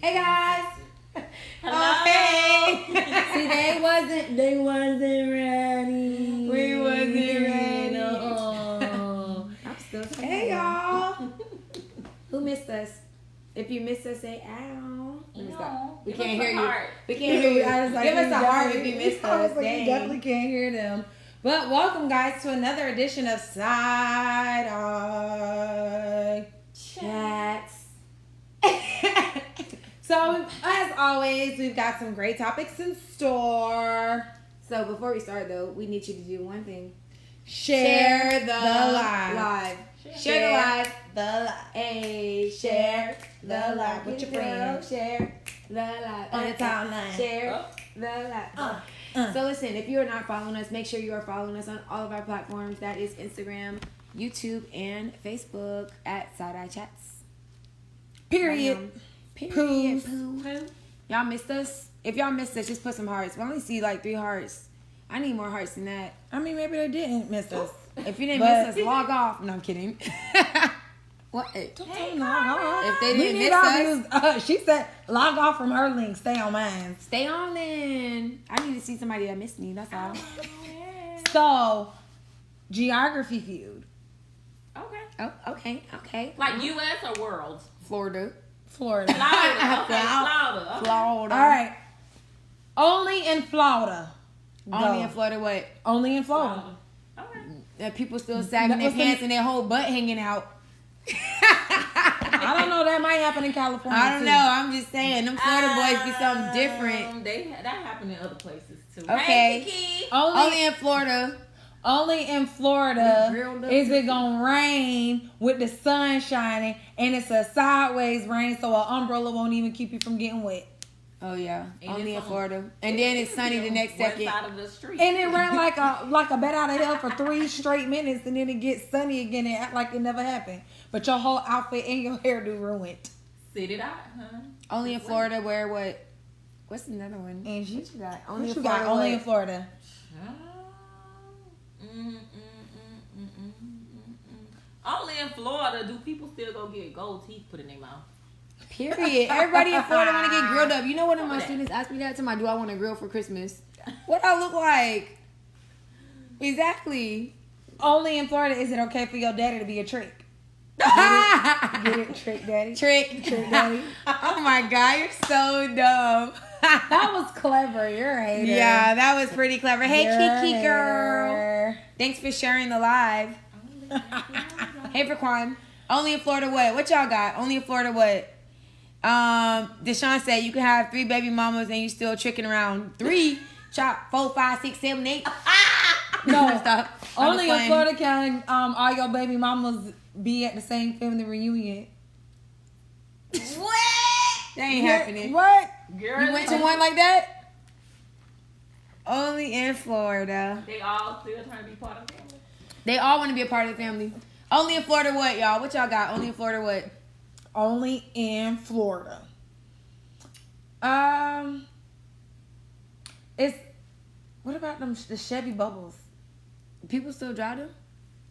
Hey guys. Hello. Okay. See, they wasn't ready. We wasn't ready. No. I'm still saying. Hey y'all. Who missed us? If you missed us, say ow. No. We Give can't us hear a you. heart. We can't hear you. Give us a heart if you missed us. You Dang. definitely can't hear them. But welcome, guys, to another edition of Side Eye Chats. So, as always, we've got some great topics in store. So before we start though, we need you to do one thing. Share the live. Share the live. The live. Hey, share the live with your friends. friends. Share the live On the timeline. Share the live. So listen, if you are not following us, make sure you are following us on all of our platforms. That is Instagram, YouTube, and Facebook at Side Eye Chats. Period. Period. Poos. Poo. Y'all missed us? If y'all missed us, just put some hearts. We only see like 3 hearts. I need more hearts than that. I mean, maybe they didn't miss us. If you didn't But- miss us, log off. No, I'm kidding. What? Don't tell them to log off. If they We didn't need miss our us, views. She said, log off from her link. Stay on mine. stay on then. I need to see somebody that missed me. That's all. So, geography feud. Okay. Oh, okay. Like U.S. or world? Florida. Florida. Florida. Okay, Florida. Okay. Florida. All right. Only in Florida. Only Go. in Florida. What? Only in Florida. Okay. People still sagging their What's the- pants and their whole butt hanging out. I don't know. That might happen in California. I don't too. know. I'm just saying. Them Florida boys be something different. That happened in other places too. Okay. Hey, Kiki. Only in Florida. Only in Florida Grilled up. is it gonna rain with the sun shining, and it's a sideways rain, so an umbrella won't even keep you from getting wet. Oh yeah. And Only in it's on- Florida. And then it's sunny the next One second. side of the street. And it ran like a bat out of hell for 3 straight minutes, and then it gets sunny again and act like it never happened. But your whole outfit and your hairdo ruined. Sit it out, huh? Only in Florida where what? What's another one? Angie, What you got? what in you Florida. got? Only what? in Florida. Only in Florida do people still go get gold teeth put in their mouth. Period. Everybody in Florida want to get grilled up. You know what? One of my Over that. students asked me that to my, do I want to grill for Christmas? What I look like? Exactly. Only in Florida is it okay for your daddy to be a trick? Get it, trick daddy. Trick. Trick daddy. Oh my God, you're so dumb. That was clever. You're a hater. Yeah, that was pretty clever. Hey, You're a Kiki girl. hater. Thanks for sharing the live. Hey, Fraquan. Only in Florida what? What y'all got? Only in Florida what? Deshaun said you can have 3 baby mamas and you still tricking around. 3, chop, 4, 5, 6, 7, 8. No, Stop. I'm only just in playing. Florida can all your baby mamas be at the same family reunion. What? That ain't happening. What? Girl, You went to one like that? Only in Florida. They all still trying to be part of the family. They all want to be a part of the family. Only in Florida what, y'all? What y'all got? Only in Florida what? Only in Florida. It's what about the Chevy Bubbles? People still drive them?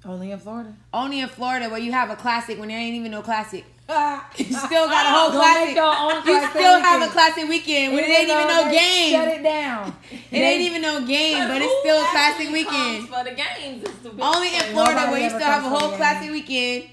Only in Florida. Only in Florida where you have a classic when there ain't even no classic. You You still got a whole Go classic. make your own You classic still have a weekend. classic weekend when it ain't even no Shut game. it down. It ain't even no game, but it's still a classic weekend. For the games, it's the big Only in thing. Florida Nobody where you ever still have a comes for whole the classic game. weekend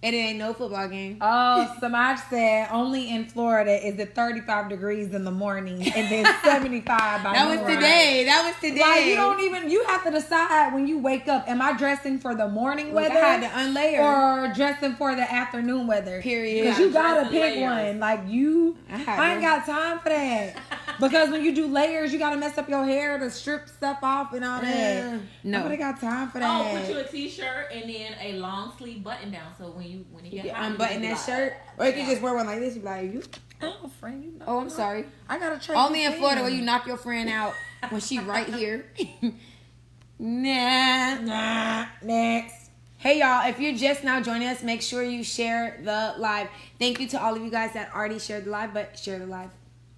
and it ain't no football game. Oh, Samaj said only in Florida is it 35 degrees in the morning and then 75 by That was noon. today. That was today. Like you have to decide when you wake up, am I dressing for the morning Look, I weather had to unlayer. or dressing for the afternoon weather? Period. Because you gotta Dress in pick layers. one. Like you, I I ain't got time for that. Because when you do layers, you gotta mess up your hair to strip stuff off and all that. No. Nobody got time for Oh, that. put you a t-shirt and then a long sleeve button down. So when you You get can hot, unbutton you that can shirt. Or you can just wear one like this. You be like, you. Oh, friend, you know. Oh, I'm sorry. I gotta try. Only in Florida where you knock your friend out when she right here. Nah. Next. Hey y'all, if you're just now joining us, make sure you share the live. Thank you to all of you guys that already shared the live, but share the live.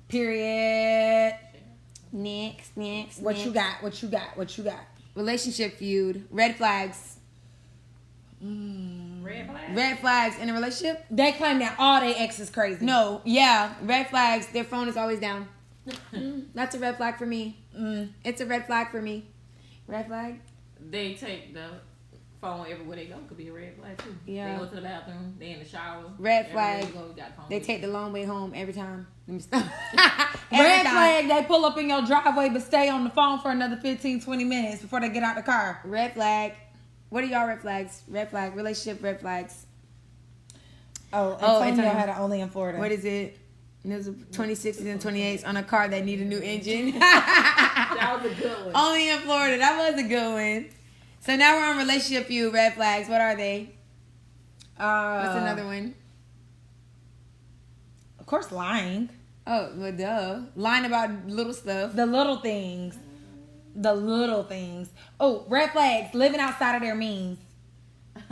Period. Next. What you got? What you got? Relationship feud. Red flags. Red flags. Red flags in a relationship? They claim that all their ex is crazy. No, yeah, red flags. Their phone is always down. That's a red flag for me. It's a red flag for me. Red flag? They take the phone everywhere they go. Could be a red flag too. Yeah. They go to the bathroom. They in the shower. Red Everywhere flag. you go, you got phone They with take you. the long way home every time. Let me stop. Red flag, they pull up in your driveway but stay on the phone for another 15, 20 minutes before they get out the car. Red flag. What are y'all red flags? Red flag. Relationship red flags. Oh, Oh, Antonio Antonio. had it only in Florida. What is it? There's a 26s and 28s on a car that need a new engine. That was a good one. Only in Florida. That was a good one. So now we're on relationship view. Red flags. What are they? What's another one? Of course, lying. Oh, well, duh. Lying about little stuff. The little things. The little things. Oh, red flags. Living outside of their means.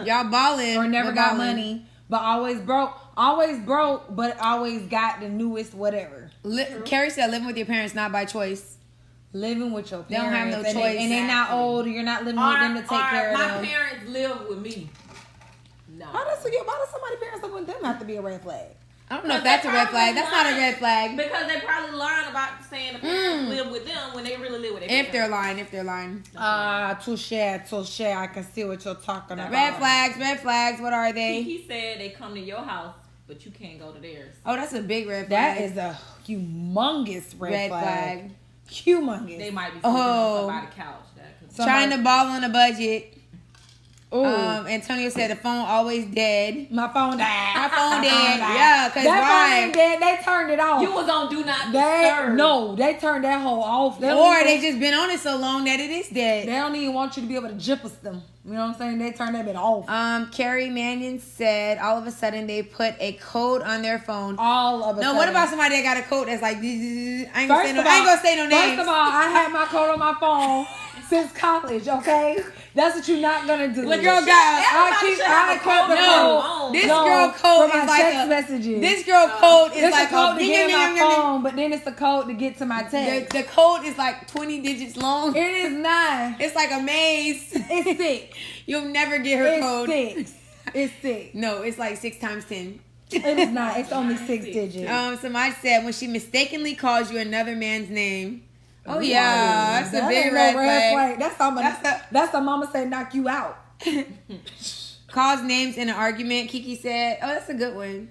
Y'all balling. Or never We're got balling. money, but always broke. Always broke, but always got the newest whatever. Carrie said living with your parents not by choice. Living with your They don't parents. have no and choice. and they're not Exactly. old. You're not living with them to take care of my them. parents live with me. No. Why does somebody's parents live with them have to be a red flag? I don't know if that's a red flag. That's not a red flag. Because they probably lying about saying the parents live with them when they really live with their If they're parents. lying. Touche. I can see what you're talking about. Red flags. What are they? He said they come to your house, but you can't go to theirs. Oh, that's a big red flag. That is a humongous red red flag. flag. Humongous. They might be sleeping Oh. on somebody's couch. That could Trying to ball on a budget. Ooh, Antonio said the phone always dead. my phone died. My phone dead. Yeah, cause That why? phone ain't dead. They turned it off. You was on do not They disturb. they turned that whole off. They Or don't they even, just been on it so long that it is dead. they don't even want you to be able to jippus them. You know what I'm saying? They turned that bit off. Carrie Mannion said all of a sudden they put a code on their phone. All of a No, sudden. what about somebody that got a code that's like, I ain't gonna First say of no, I ain't all- gonna say no names. First of all, I had my code on my phone since college. Okay, that's what you're not gonna do. Look, girl got. I quote the No, code. this No, girl for code my is like text a. messages. This girl code is It's like a code to a. get in my phone, but then it's the code to get to my text. The code is like 20 digits long. It is not. It's like a maze. It's 6. You'll never get her It's code. 6. It's 6. No, it's like 6 times 10. It is not. It's only 6 digits. Somebody said when she mistakenly calls you another man's name. Oh yeah, that's a big ain't red no flag. That's a mama say knock you out. Calls names in an argument. Kiki said, "Oh, that's a good one."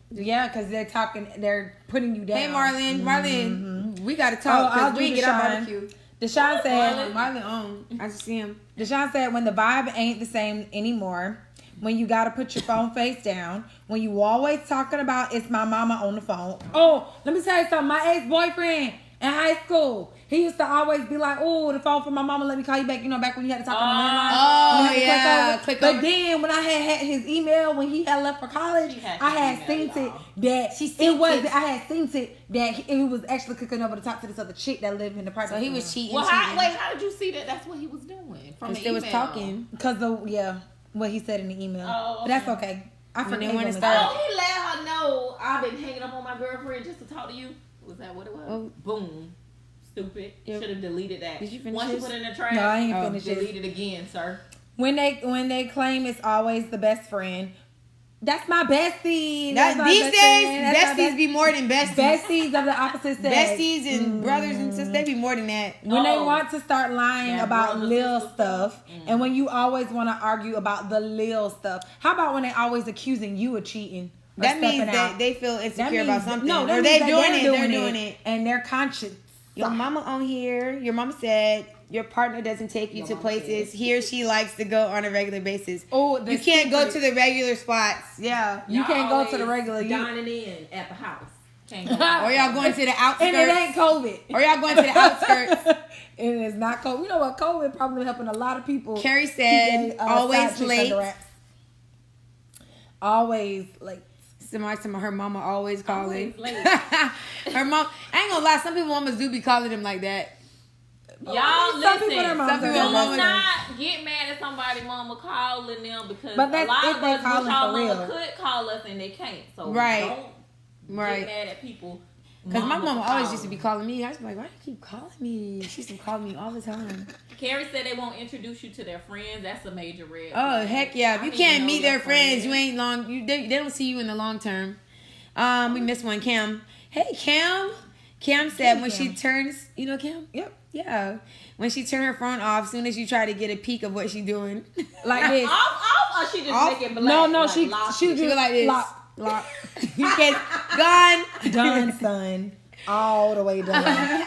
Yeah, because they're putting you down. Hey, Marlon, we gotta talk I'll because do we get our Deshaun. barbecue. Deshaun said, Marlon on. I just see him. Deshaun said, when the vibe ain't the same anymore, when you gotta put your phone face down, when you always talking about it's my mama on the phone. Oh, let me tell you something. My ex-boyfriend in high school, he used to always be like, oh, the phone for my mama, let me call you back. You know, back when you had to talk on the landline. Oh, You had to yeah. click Click over. over. But then when I had his email, when he had left for college, I had seen it that I had seen it that he was actually clicking over to talk to this other chick that lived in the apartment. So he was cheating. Well, how did you see that? That's what he was doing from the Because they was email. talking. Because what he said in the email. Oh, But that's okay. I When they forgave wanna him. start- Oh, he let her know I've been hanging up on my girlfriend just to talk to you. Was that what it was? Oh. Boom. Stupid. Yep. Should have deleted that. Did you finish Once this? you put it in the trash, No, I ain't Oh, finished it. delete it again, sir. When they claim it's always the best friend, that's my bestie. That, That's my these best days, friend. That's my besties be more than besties. besties of the opposite sex. Besties and brothers and sisters, they be more than that. When they Oh. want to start lying That about brother, little sister stuff, and when you always want to argue about the little stuff. How about when they always accusing you of cheating? Or That means stepping out? they feel That insecure means- about something. No, that or means they're that doing it. They're doing it. and their conscience. Your mama on here. Your mama said your partner doesn't take you Your to mama places said. he or she likes to go on a regular basis. Oh, You can't go to the regular spots. Yeah. You can't go to the regular. dining in at the house. Can't go Or y'all going to the outskirts. And it ain't COVID. Or y'all going to the outskirts. It is not COVID. You know what? COVID probably helping a lot of people. Carrie keep said, their, always side chicks late. under wraps. Always late. Somebody said her mama always calling. Always late. Her mom. I ain't gonna lie. Some people mamas do be calling them like that. Y'all Some listen. people their moms Some are people Do like mamas- that. not get mad at somebody mama calling them because But a that's lot if of they us calling wish our for mama real. could call us and they can't. So Right. don't Right. get mad at people Because my mama would always call used to be calling me. I was like, why do you keep calling me? She used to call me all the time. Carrie said they won't introduce you to their friends. That's a major red. Oh, flag. heck yeah. If I you need can't to know meet their your friends, you ain't long. They don't see you in the long term. We missed one, Cam. Hey, Cam. Cam said when she turns, you know Cam? Yep. Yeah. When she turned her phone off, soon as you try to get a peek of what she's doing. Like this. Off, or she just Off? make it black? No, like she She do go like this. Lock. You can't. Gone. Done, son. All the way done.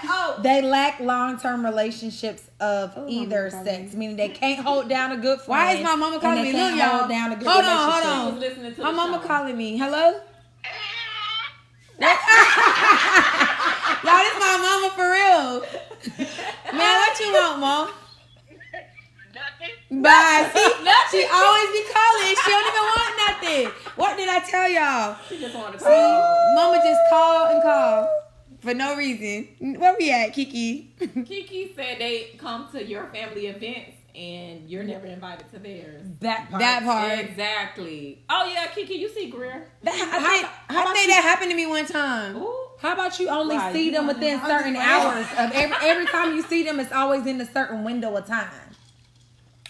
Oh, They lack long-term relationships of either mama sex, meaning they can't hold down a good friend. Why is my mama calling and me? they can't Look, y'all. hold down a good Hold relationship. on. I was listening to My the mama show. calling me. Hello? Y'all, this my mama for real. Man, what you want, Mom? Nothing. Bye. See, she always be calling. She don't even want nothing. What did I tell y'all? She just wanted to See, call. Mama just call and call for no reason. Where we at, Kiki? Kiki said they come to your family events and you're never invited to theirs. That part. That part. Exactly. Oh yeah, Kiki, you see Greer. I think that happened to me one time. Ooh. How about you only Right, see you them know, within I'm certain just hours of every time you see them, it's always in a certain window of time.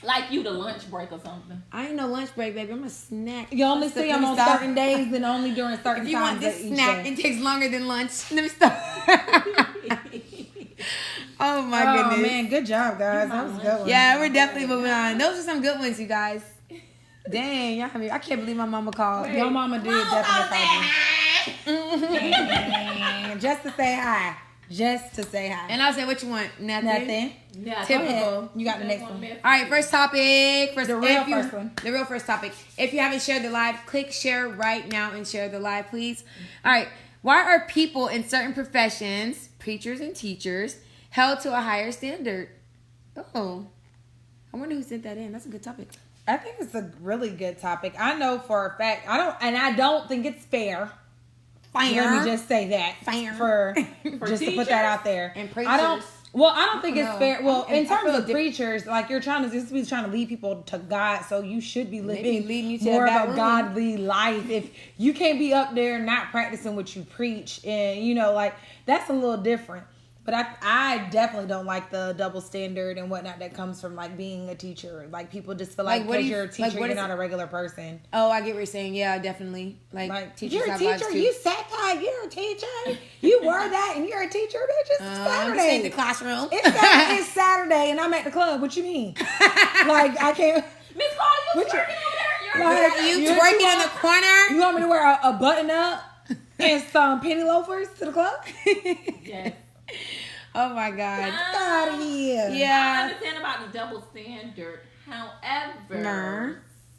Like you the lunch break or something. I ain't no lunch break, baby. I'm a snack. You only Let me see them on stop. certain days and only during certain If you want times this of each snack, day. it takes longer than lunch. Let me stop. Oh my Oh goodness. man, good job, guys. That was a good one. Yeah, we're definitely moving on. Those are some good ones, you guys. Dang, y'all have me. I can't believe my mama called. Your mama did definitely call you. Just to say hi. Just to say hi. And I said, what you want? Nothing. Nothing. Yeah, Typical. Go ahead. You got the next one. All right, first topic. The real first one. The real first topic. If you haven't shared the live, click share right now and share the live, please. All right. Why are people in certain professions, preachers and teachers, held to a higher standard? Oh, I wonder who sent that in. That's a good topic. I think it's a really good topic. I know for a fact, I don't think it's fair. Let me just say that Fair. for just to put that teachers out there. and I don't. preachers. Well, I don't think it's No. fair. Well, in I terms feel of preachers, like you're trying to lead people to God, so you should be Maybe living leading you to more a bad of a room. godly life. If you can't be up there not practicing what you preach, and like that's a little different. But I definitely don't like the double standard and whatnot that comes from like being a teacher. Like people just feel like Like, what do because you- you're a teacher, like, what you're is not it? a regular person. Oh, I get what you're saying. Yeah, definitely. Like teachers you're a have lives teacher, too. you sat there, you're a teacher, you were that, and you're a teacher. Bitch, it's This Saturday. ain't the classroom. It's Saturday, and I'm at the club. What you mean? Like I can't. Miss Paul, you What you- twerking over there? Like, you you're twerking too in the corner? You want me to wear a button up and some penny loafers to the club? Yes. Oh my God. Get out of here. I Yeah. understand about the double standard. However, Nah.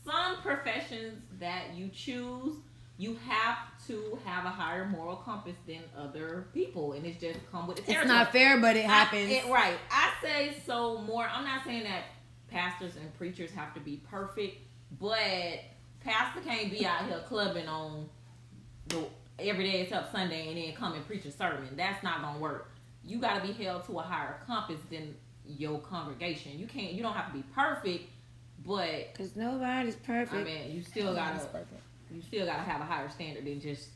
some professions that you choose, you have to have a higher moral compass than other people, and it's just come with the It's territory. not fair, but it happens. Right. I say so more. I'm not saying that pastors and preachers have to be perfect, but pastor can't be out here clubbing on the every day except Sunday and then come and preach a sermon. That's not gonna work. You got to be held to a higher compass than your congregation. You don't have to be perfect, but Because nobody's perfect. I mean, you still gotta have a higher standard than just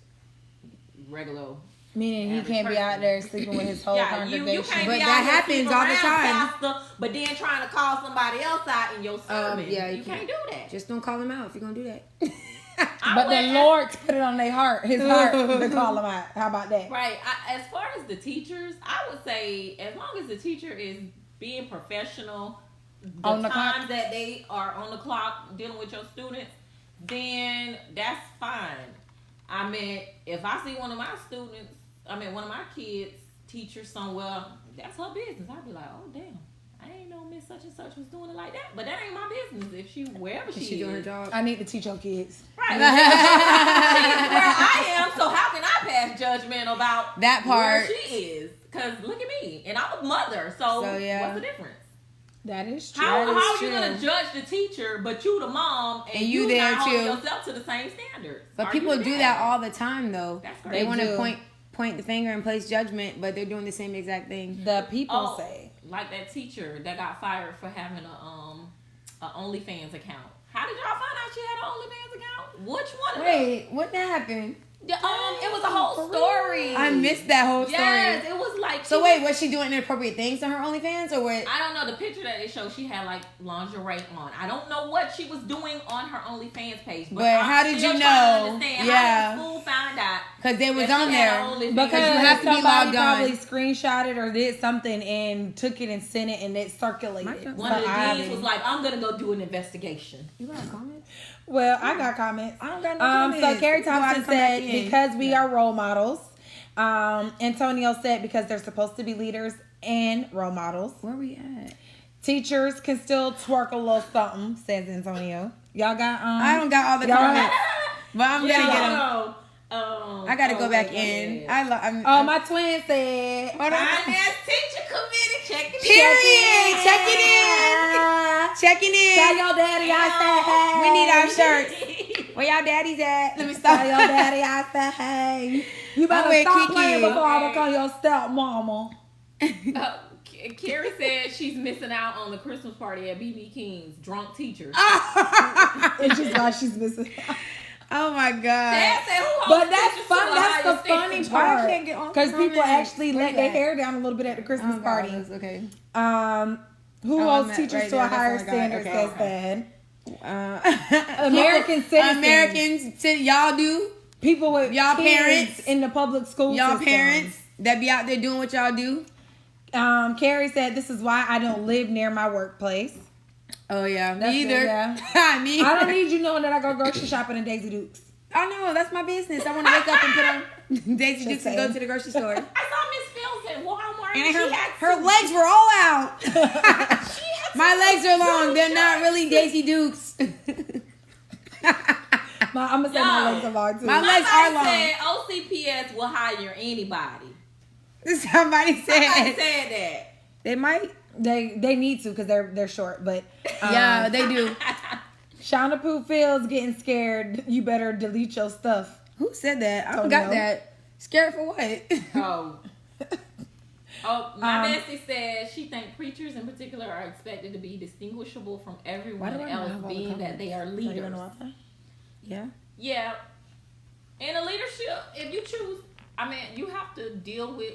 regular. Meaning he Average can't be person. out there sleeping with his whole You congregation. can't But be that out here happens sleeping all the around, time. pastor, but then trying to call somebody else out in your sermon. Yeah, you can't do that. Just don't call him out if you're going to do that. But the Lord put it on his heart to call him out. How about that? Right. As far as the teachers, I would say as long as the teacher is being professional, the On the times clock. that they are on the clock dealing with your students, then that's fine. I mean, if I see one of my kids teacher somewhere, that's her business. I'd be like, oh damn, I ain't know Miss Such and Such was doing it like that. But that ain't my business. If she wherever she doing her is. job. I need to teach your kids. Right. She's where I am, so how can I pass judgment about That part. where she is? Because look at me, and I'm a mother, so yeah. what's the difference? That is true. How That is are you true. gonna judge the teacher, but you the mom, and you you there not holding too. yourself to the same standard? But Are people you do there? that all the time, though. That's They crazy. want They to do. point the finger and place judgment, but they're doing the same exact thing. The people Oh, say. like that teacher that got fired for having a OnlyFans account. How did y'all find out she had an OnlyFans account? Which one of them? Wait, what that happened? It was a whole story. I missed that whole story. Yes, it was like. So wait, was she doing inappropriate things on her OnlyFans or what? I don't know. The picture that they showed, she had like lingerie on. I don't know what she was doing on her OnlyFans page. But how did you know? How the school found out? Because they was on there. Because you have to be logged on. Probably screenshotted or did something and took it and sent it and it circulated. One of the deans was like, "I'm gonna go do an investigation." You got comments? Well, I got comments. I don't got no comments. So Carrie Thompson said, because we are role models. Antonio said, because they're supposed to be leaders and role models. Where we at? Teachers can still twerk a little something, says Antonio. Y'all got I don't got all the comments, but I'm gonna get them. I gotta go back in. My twin said, hold on. Finance teacher committee checking in. Checking in. Tell your daddy I said hey. We need our shirts. Where y'all daddies at? Let me stop. Tell your daddy I said hey. You better stop playing before I become your stepmama. Carrie said she's missing out on the Christmas party at BB King's drunk teachers. It's just why she's missing out. Oh my God! But that's fun. That's the funny part. Because people actually let their hair down a little bit at the Christmas party. Okay. Who holds teachers to a higher standard? Says that. American citizens. Americans, y'all do. People with y'all parents in the public school. Y'all system. parents that be out there doing what y'all do. Carrie said, "This is why I don't live near my workplace." Oh yeah, that's me either. I don't need you knowing that I go grocery shopping in Daisy Dukes. I know, that's my business. I want to wake up and put on Daisy Dukes and go to the grocery store. I saw Miss Fields at Walmart and her legs were all out. My legs are long. They're not really Daisy Dukes. I'm gonna say my legs are long too. My legs are long. Said OCPS will hire anybody. Somebody said that. They might. They need to because they're short, but yeah, they do. Shauna Pooh Fields getting scared. You better delete your stuff. Who said that? I forgot that. Scared for what? My bestie said she thinks preachers in particular are expected to be distinguishable from everyone else, being that they are leaders. Yeah. Yeah. In a leadership, if you choose, you have to deal with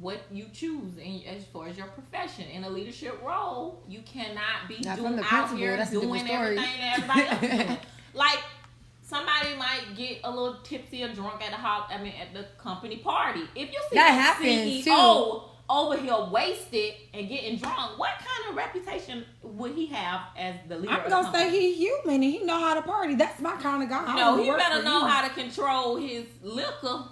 what you choose as far as your profession. In a leadership role, you cannot be out here doing everything that everybody else is doing. Like, somebody might get a little tipsy or drunk at the company party. If you see that the happens CEO too. Over here wasted and getting drunk, what kind of reputation would he have as the leader? I'm gonna say he's human and he know how to party. That's my kind of guy. No, he better know how to control his liquor.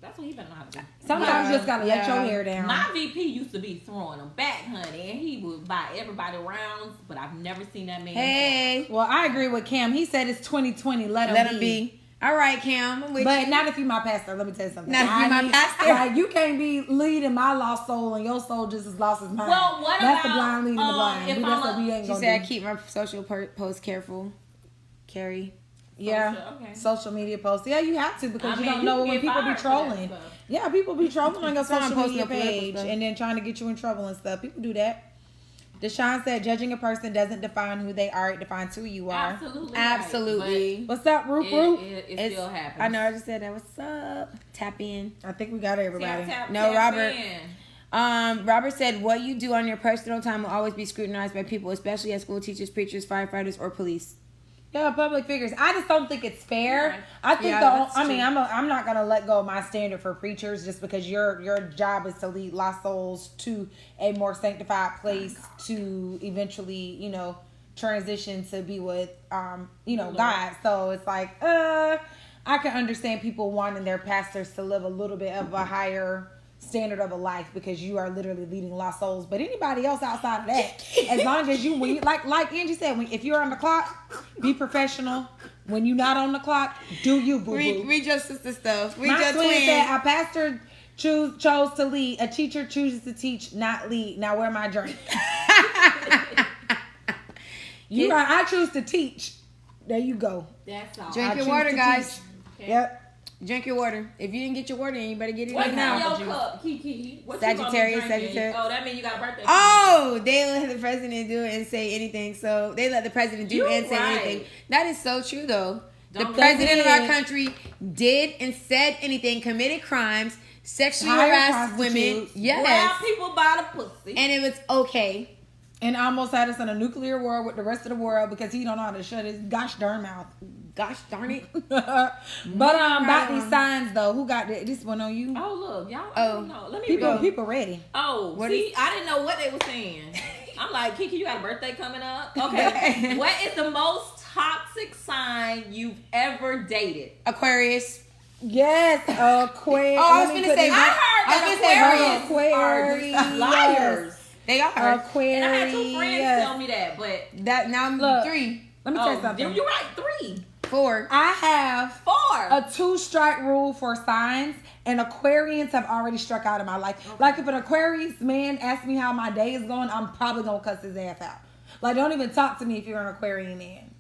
That's what he better know how to do. Sometimes you just gotta let your hair down. My VP used to be throwing them back, honey, and he would buy everybody rounds, but I've never seen that man. Hey, well, I agree with Cam. He said it's 2020. Let him be. All right, Cam. But not if you my pastor. Let me tell you something. Not if you my pastor. Like, you can't be leading my lost soul and your soul just as lost as mine. Well, what that's about, the blind leading the blind. That's what we ain't she gonna said, do. keep my social posts careful. Carrie. Yeah, social media posts. Yeah, you have to because you don't know when people be trolling. Yeah, people be trolling on your social media page and then trying to get you in trouble and stuff. People do that. Deshaun said, judging a person doesn't define who they are. It defines who you are. Absolutely. Right. What's up, Roop? It still happens. I know. I just said that. What's up? Tap in. I think we got everybody. Tap Robert. In. Robert said, what you do on your personal time will always be scrutinized by people, especially as school teachers, preachers, firefighters, or police. Yeah, public figures. I just don't think it's fair. Right. I think I'm not gonna let go of my standard for preachers just because your job is to lead lost souls to a more sanctified place to eventually, transition to be with God. So it's like, I can understand people wanting their pastors to live a little bit of a higher standard of a life because you are literally leading lost souls. But anybody else outside of that, as long as you, like Angie said, if you're on the clock, be professional. When you're not on the clock, do you, boo boo. Read your sister stuff. Read My your twin said, a pastor chose to lead. A teacher chooses to teach, not lead. Now where my drink? I choose to teach. There you go. That's all. Drink your water, guys. Okay. Yep. Drink your water. If you didn't get your water in, you better get it in now. What's in your cup, Kiki? What Sagittarius. Oh, that means you got a birthday. Oh, they let the president do it and say anything. So they let the president do and say anything. That is so true, though. The president of our country did and said anything, committed crimes, sexually harassed women. Yes. Grab people by the pussy. And it was okay. And almost had us in a nuclear war with the rest of the world because he don't know how to shut his gosh darn mouth. Gosh darn it. But about these signs though, who got this one on you? Oh look, y'all. Oh. No, let me People ready. Oh, I didn't know what they were saying. I'm like, Kiki, you got a birthday coming up? Okay. What is the most toxic sign you've ever dated? Aquarius. Yes, Aquarius. Oh, I was gonna say. I heard that Aquarius are just liars. They are. Aquarius. And I had 2 friends tell me that, but That now I'm Look. 3, Let me tell you something. You're right, 3, 4. I have 4. a 2-strike rule for signs, and Aquarians have already struck out in my life. Okay. Like if an Aquarius man asks me how my day is going, I'm probably gonna cuss his ass out. Like don't even talk to me if you're an Aquarian man.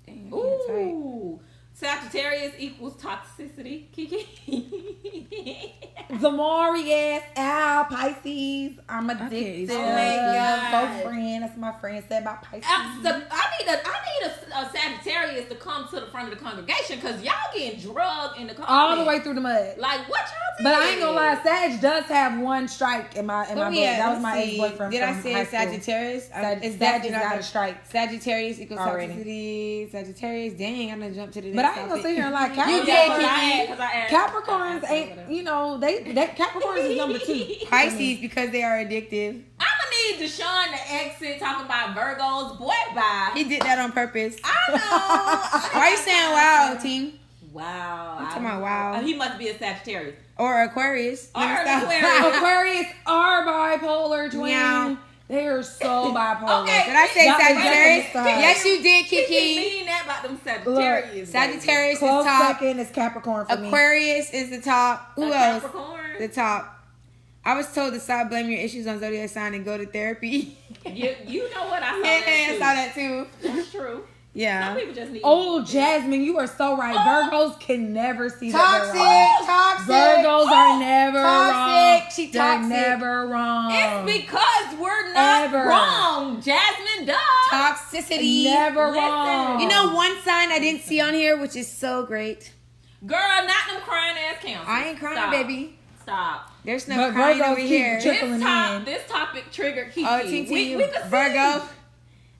Damn, Ooh. Sagittarius equals toxicity, Kiki. Zamorius, Pisces. I'm addicted. Oh my God. Both friend. That's what my friend said about Pisces. I need a Sagittarius to come to the front of the congregation because y'all getting drugged in the comments. All the way through the mud. Like what y'all did? But I ain't gonna lie, Sag does have 1 strike in my book. That was my ex-boyfriend. Did I from say high school. Sagittarius? It's Sag definitely got a strike. Sagittarius equals Already. toxicity. Sagittarius. Dang, I'm gonna jump to the next But I ain't gonna sit here and lie. You did, Capricorns, Capricorns ain't, you know, they Capricorns is number 2. Pisces because they are addictive. I'ma need Deshaun to exit talking about Virgos. Boy, bye. He did that on purpose. I know. Why are you saying wow, team? Wow. I'm talking about wow. He must be a Sagittarius. Or Aquarius. Or Let me stop. Aquarius. Aquarius are bipolar twins. Meow. They are so bipolar. Okay. Did I say That was Sagittarius? just a mistake. Yes, you did, Kiki Kiki. mean that about them Sagittarius. Sagittarius Close is top. second is Capricorn for me. Aquarius is the top. Who else? Capricorn. The top. I was told to stop blaming your issues on zodiac sign and go to therapy. You know what? I saw Yeah, that I too. saw that too. That's true. Some Yeah. people just need. Oh, Jasmine, you are so right. Virgos can never see that Toxic. they're wrong. Toxic. Virgos are never Toxic. wrong. She They're toxic. never wrong. It's because we're not Ever. wrong, Jasmine. Duh. Toxicity. Never Listen. wrong. You know one sign I didn't see on here, which is so great. Girl, not them crying ass cancers. I ain't crying, Stop. baby. Stop. There's no But crying Virgos over keep here. trickling in. This topic triggered Kiki. Oh, TT, we could see. Virgo.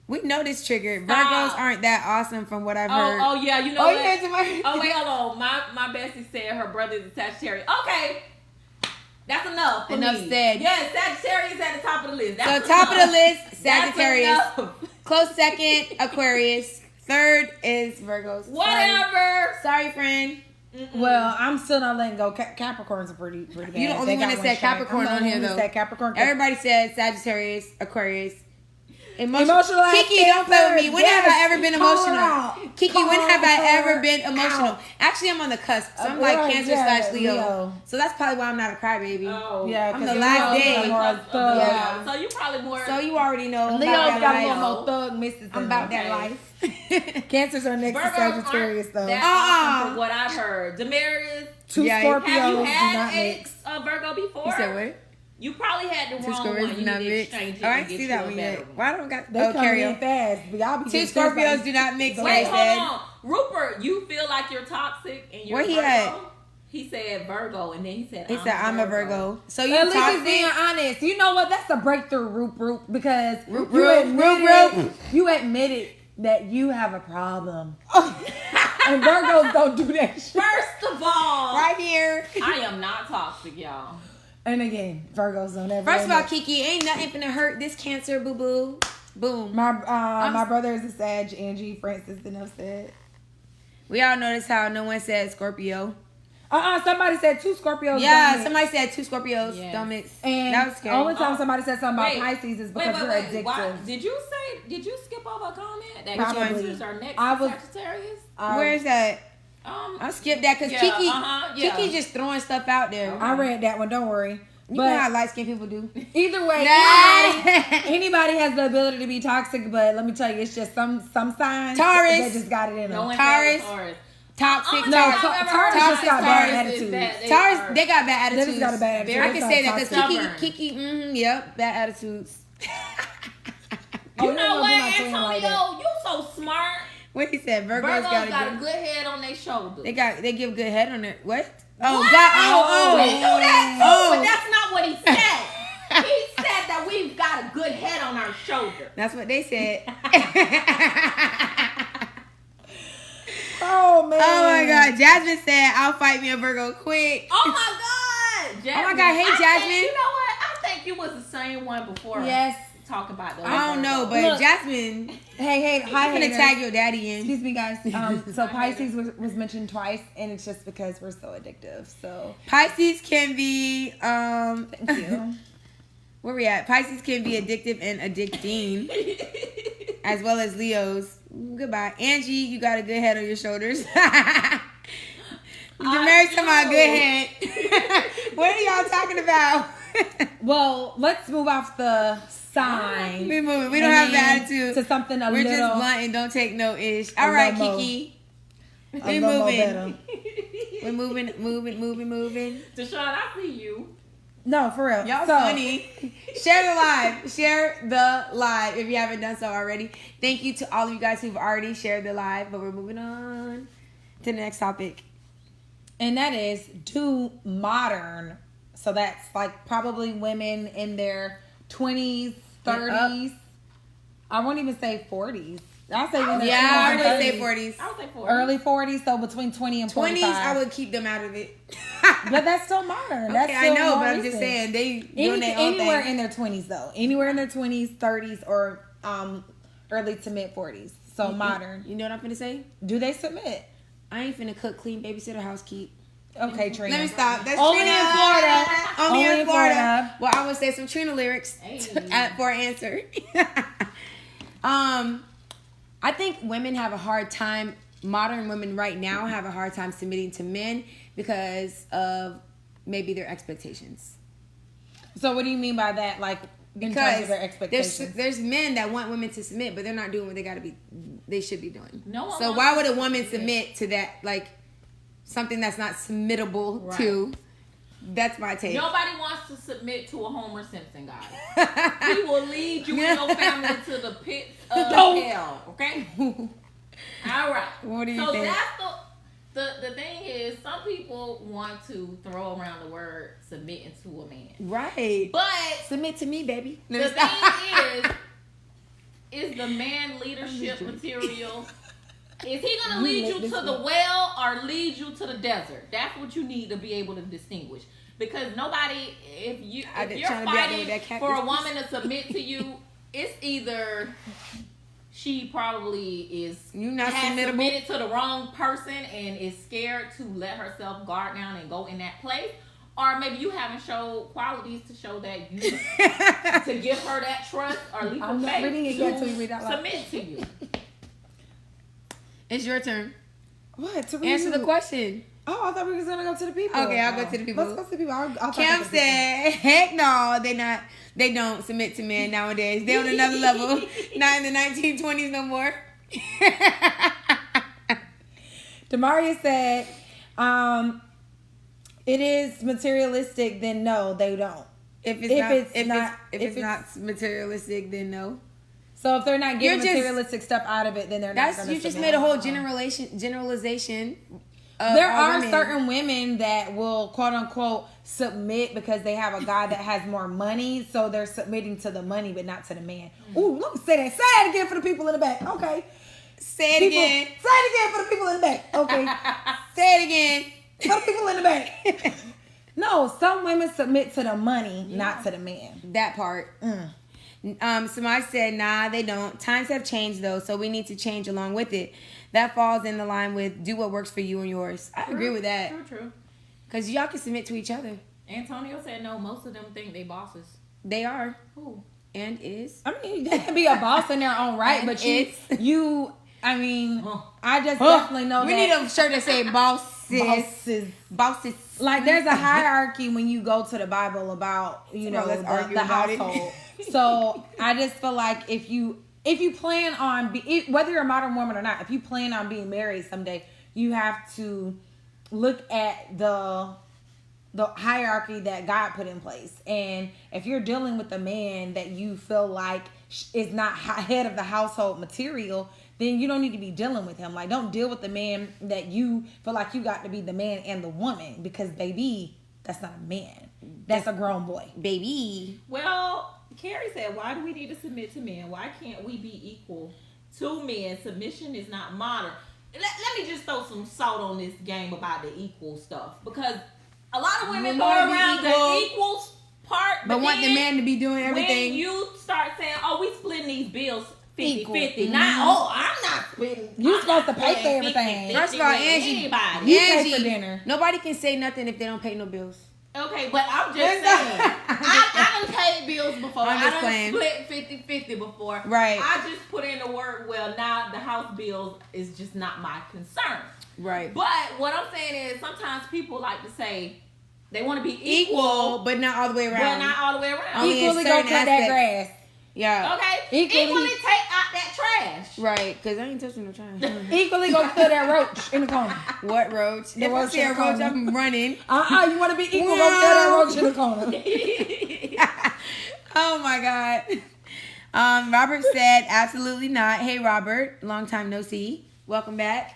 We know this triggered. Stop. Virgos aren't that awesome from what I've heard. Oh yeah, you know Oh, what? you heard somebody? Oh wait, hold on. My bestie said her brother is a Sagittarius. Okay. That's enough for Enough me. said. Yes, Sagittarius at the top of the list. So That's top of the enough. list, That's Sagittarius. enough. Close second, Aquarius. Third is Virgos. Whatever. Sorry, friend. Well, I'm still not letting go. Capricorns are pretty bad. You the only They one got that said strike. Capricorn I'm the on only here, one that though. said Capricorn. Everybody said Sagittarius, Aquarius. Emotional ass Kiki, don't play with me. When have I ever been Call her emotional? out. Kiki, Call when have I her ever been emotional? out. Actually, I'm on the cusp. So I'm Right, like Cancer yeah, / Leo. Leo. So that's probably why I'm not a crybaby. Oh. Yeah, I'm 'cause the Leo's last got day. more thug. Yeah. So you probably more. So you already know. I'm Leo's about got that a little life. more thug misses. I'm about that Okay. life. Cancers are next to Virgos Sagittarius, aren't though. that awesome from what I've heard. Damaris, 2 Yeah, Scorpios have you do had not a mix. Virgo before? You said what? You probably had the Two wrong one. Scorpios You do not need to mix. exchange it Oh, I and didn't get see you that a one better yet. one. Why don't got? They Oh, come carry in on. fast. But y'all be 2 getting stressed Scorpios by- do not mix. Wait, They hold said. on. Rupert, you feel like you're toxic and you're Where he Virgo? at? He said Virgo, and then he said, He said I'm a Virgo. So you At least he's being toxic? honest. You know what? That's a breakthrough, Roop, because Roop, you roop, admitted you admitted that you have a problem. And Virgos don't do that shit. First of all, Right here. I am not toxic, y'all. And again, Virgos don't ever. First of all, admit. Kiki, ain't nothing finna hurt this Cancer, boo boo. Boom. my brother is a Sag. Angie Francis enough said. We all notice how no one said Scorpio. Somebody said 2 Scorpios. Yeah, don't mix. somebody said 2 Scorpios. Yeah. Don't mix. And That was scary. only time somebody said something about Wait, Pisces is because you're addictive. Why, did you skip over a comment that Probably. Cancers are next I to was- Sagittarius? Where's that? I skipped that because Yeah, Kiki, yeah. Kiki just throwing stuff out there. I read that one. Don't worry. You But know how light skinned people do. either way, Nah. anybody has the ability to be toxic. But let me tell you, it's just some signs Taurus. that just got it in No them. one Taurus. said Taurus. Toxic. No, Taurus. Taurus just got bad attitudes. Taurus, they got bad They attitudes. just got a bad attitude. I They can say that toxic. because Kiki, yep, bad attitudes. You Oh, know no, what, do my twin like Antonio? You so smart. What he said? Virgos got a good head on their shoulders. They give good head on their what? Oh What? God! We knew that too, but that's not what he said. He said that we've got a good head on our shoulder. That's what they said. Oh man. Oh my God! Jasmine said, "I'll fight me a Virgo quick." Oh my God, Jasmine. Oh my God! Hey, Jasmine. You know what? I think you was the same one before. Yes. Talk about those. I don't know, but Look. Jasmine, Hey, hi, I'm gonna haters. tag your daddy in. Excuse me, guys. So Pisces was mentioned twice, and it's just because we're so addictive. So Pisces can be thank you. where we at? Pisces can be addictive and addicting, as well as Leos. Goodbye, Angie. You got a good head on your shoulders. Demerits talking about good head. What are y'all talking about? Well, let's move off the sign. We moving. We don't have the attitude. To something We're little. just blunt and don't take no ish. All right, little Kiki. a We little more moving. better. We're moving. Deshaun, I see you. No, for real. Y'all So, funny. Share the live. Share the live if you haven't done so already. Thank you to all of you guys who've already shared the live, but we're moving on to the next topic. And that is do modern. So that's like probably women in their 20s, 30s. I won't even say 40s. I'll say in their Yeah, I 20s, would say 30s. 40s. I would say 40. Early 40s, so between 20 and 20s, 45. I would keep them out of it. But that's still modern. That's Okay, I still know, more but I'm just recent. saying they doing their own Anywhere thing. in their 20s though. Anywhere in their 20s, 30s, or early to mid 40s. So modern. You know what I'm finna say? Do they submit? I ain't finna cook, clean, babysitter, housekeep. Okay, Trina. Let me stop. That's Only Trina. in Florida. Only in Only in Florida. Florida. Well, I would say some Trina lyrics Hey. for an answer. I think women have a hard time. Modern women right now have a hard time submitting to men because of maybe their expectations. So what do you mean by that? Like in terms of their expectations? there's men that want women to submit, but they're not doing what they should be doing. No one So wants why would to a woman submit. submit to that, like something that's not submittable Right. to? That's my take. Nobody wants to submit to a Homer Simpson, guys. He will lead you and your family to the pits of hell. Okay. All right. What do you so think? that's the thing is, some people want to throw around the word submitting to a man, Right. but Submit to me, baby. the thing is the man leadership material? Is he gonna lead you to the well or lead you to the desert? That's what you need to be able to distinguish. Because nobody, if you're trying to be out there with fighting that cactus for a piece. woman to submit to you, it's either she probably is You not has submittable? submitted to the wrong person and is scared to let herself guard down and go in that place, or maybe you haven't showed qualities to show that you to give her that trust or leap I'm of not faith reading it to yet till you read out loud. submit to you. It's your turn. What? To Answer the you? question. Oh, I thought we was gonna go to the people. Okay, I'll go to the people. Let's go to the people. I'll talk Cam to the people. said, heck no, they don't submit to men nowadays. They're on another level. Not in the 1920s no more. Demaria said, it is materialistic, then no, they don't. If it's not materialistic, then no. So if they're not getting You're just- materialistic stuff out of it, then they're not That's gonna you just submit. made a whole generalization. Of There all are women. certain women that will quote unquote submit because they have a guy that has more money, so they're submitting to the money but not to the man. Ooh, let me say that. Say that again for the people in the back. Okay. Say it People, again. say it again for the people in the back. Okay. Say it again. For the people in the back. No, some women submit to the money, not to the man. That part. Somebody said, nah, they don't. Times have changed though, so we need to change along with it. That falls in the line with do what works for you and yours. I agree with that. True. Because y'all can submit to each other. Antonio said no. Most of them think they bosses. They are. Who? And is. I mean, they can be a boss in their own right, And but it's- I mean, I just definitely know we that. need a shirt that say bosses. Bosses. Bosses. Like there's a hierarchy when you go to the Bible about let's argue the about it. household. So I just feel like if you plan on whether you're a modern woman or not, if you plan on being married someday, you have to look at the hierarchy that God put in place. And if you're dealing with a man that you feel like is not head of the household material, then you don't need to be dealing with him. Like, don't deal with the man that you feel like you got to be the man and the woman, because baby, that's not a man. That's a grown boy. Baby. Well, Carrie said, why do we need to submit to men? Why can't we be equal to men? Submission is not modern. Let me just throw some salt on this game about the equal stuff, because a lot of women throw around the equal part, but want the man to be doing everything. When you start saying, oh, we splitting these bills 50-50. Mm-hmm. I'm not splitting. You're supposed to pay for everything. First of all, Angie, You pay for dinner. Nobody can say nothing if they don't pay no bills. Okay, but I'm just saying. I done paid bills before. I'm just I playing. done split 50-50 before. Right. I just put in the word, well, now the house bills is just not my concern. Right. But what I'm saying is, sometimes people like to say they want to be equal, but not all the way around. but not all the way around. Only in Equally go certain cut that aspects. grass. Yeah. Okay? Equally take out that trash. Right, because I ain't touching no trash. Equally go kill that roach in the corner. What roach? The If I roach see in a the roach, corner. I'm running. You want to be equal, go kill that roach in the corner. Oh my God. Robert said, absolutely not. Hey, Robert. Long time no see. Welcome back.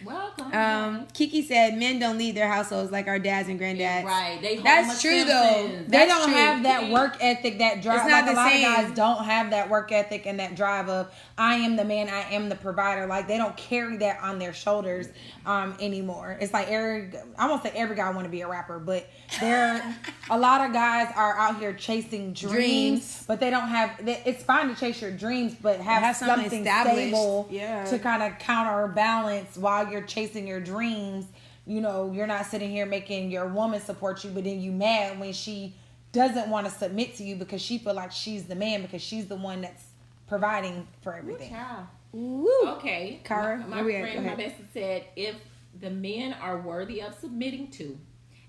Welcome. Kiki said, men don't leave their households like our dads and granddads. Right. That's true, though. Simpsons. They That's don't true. have that work ethic, that drive. It's not Like, the a lot same. of guys don't have that work ethic and that drive of, I am the man, I am the provider. Like, they don't carry that on their shoulders anymore. It's like I won't say every guy want to be a rapper, but a lot of guys are out here chasing dreams, but they don't have. It's fine to chase your dreams, but have something stable to kind of counterbalance while you're chasing your dreams. You know, you're not sitting here making your woman support you, but then you mad when she doesn't want to submit to you because she feel like she's the man, because she's the one that's providing for everything. Woo. Okay. Cara, my where we at? friend, Go my ahead. bestie said, if the men are worthy of submitting to,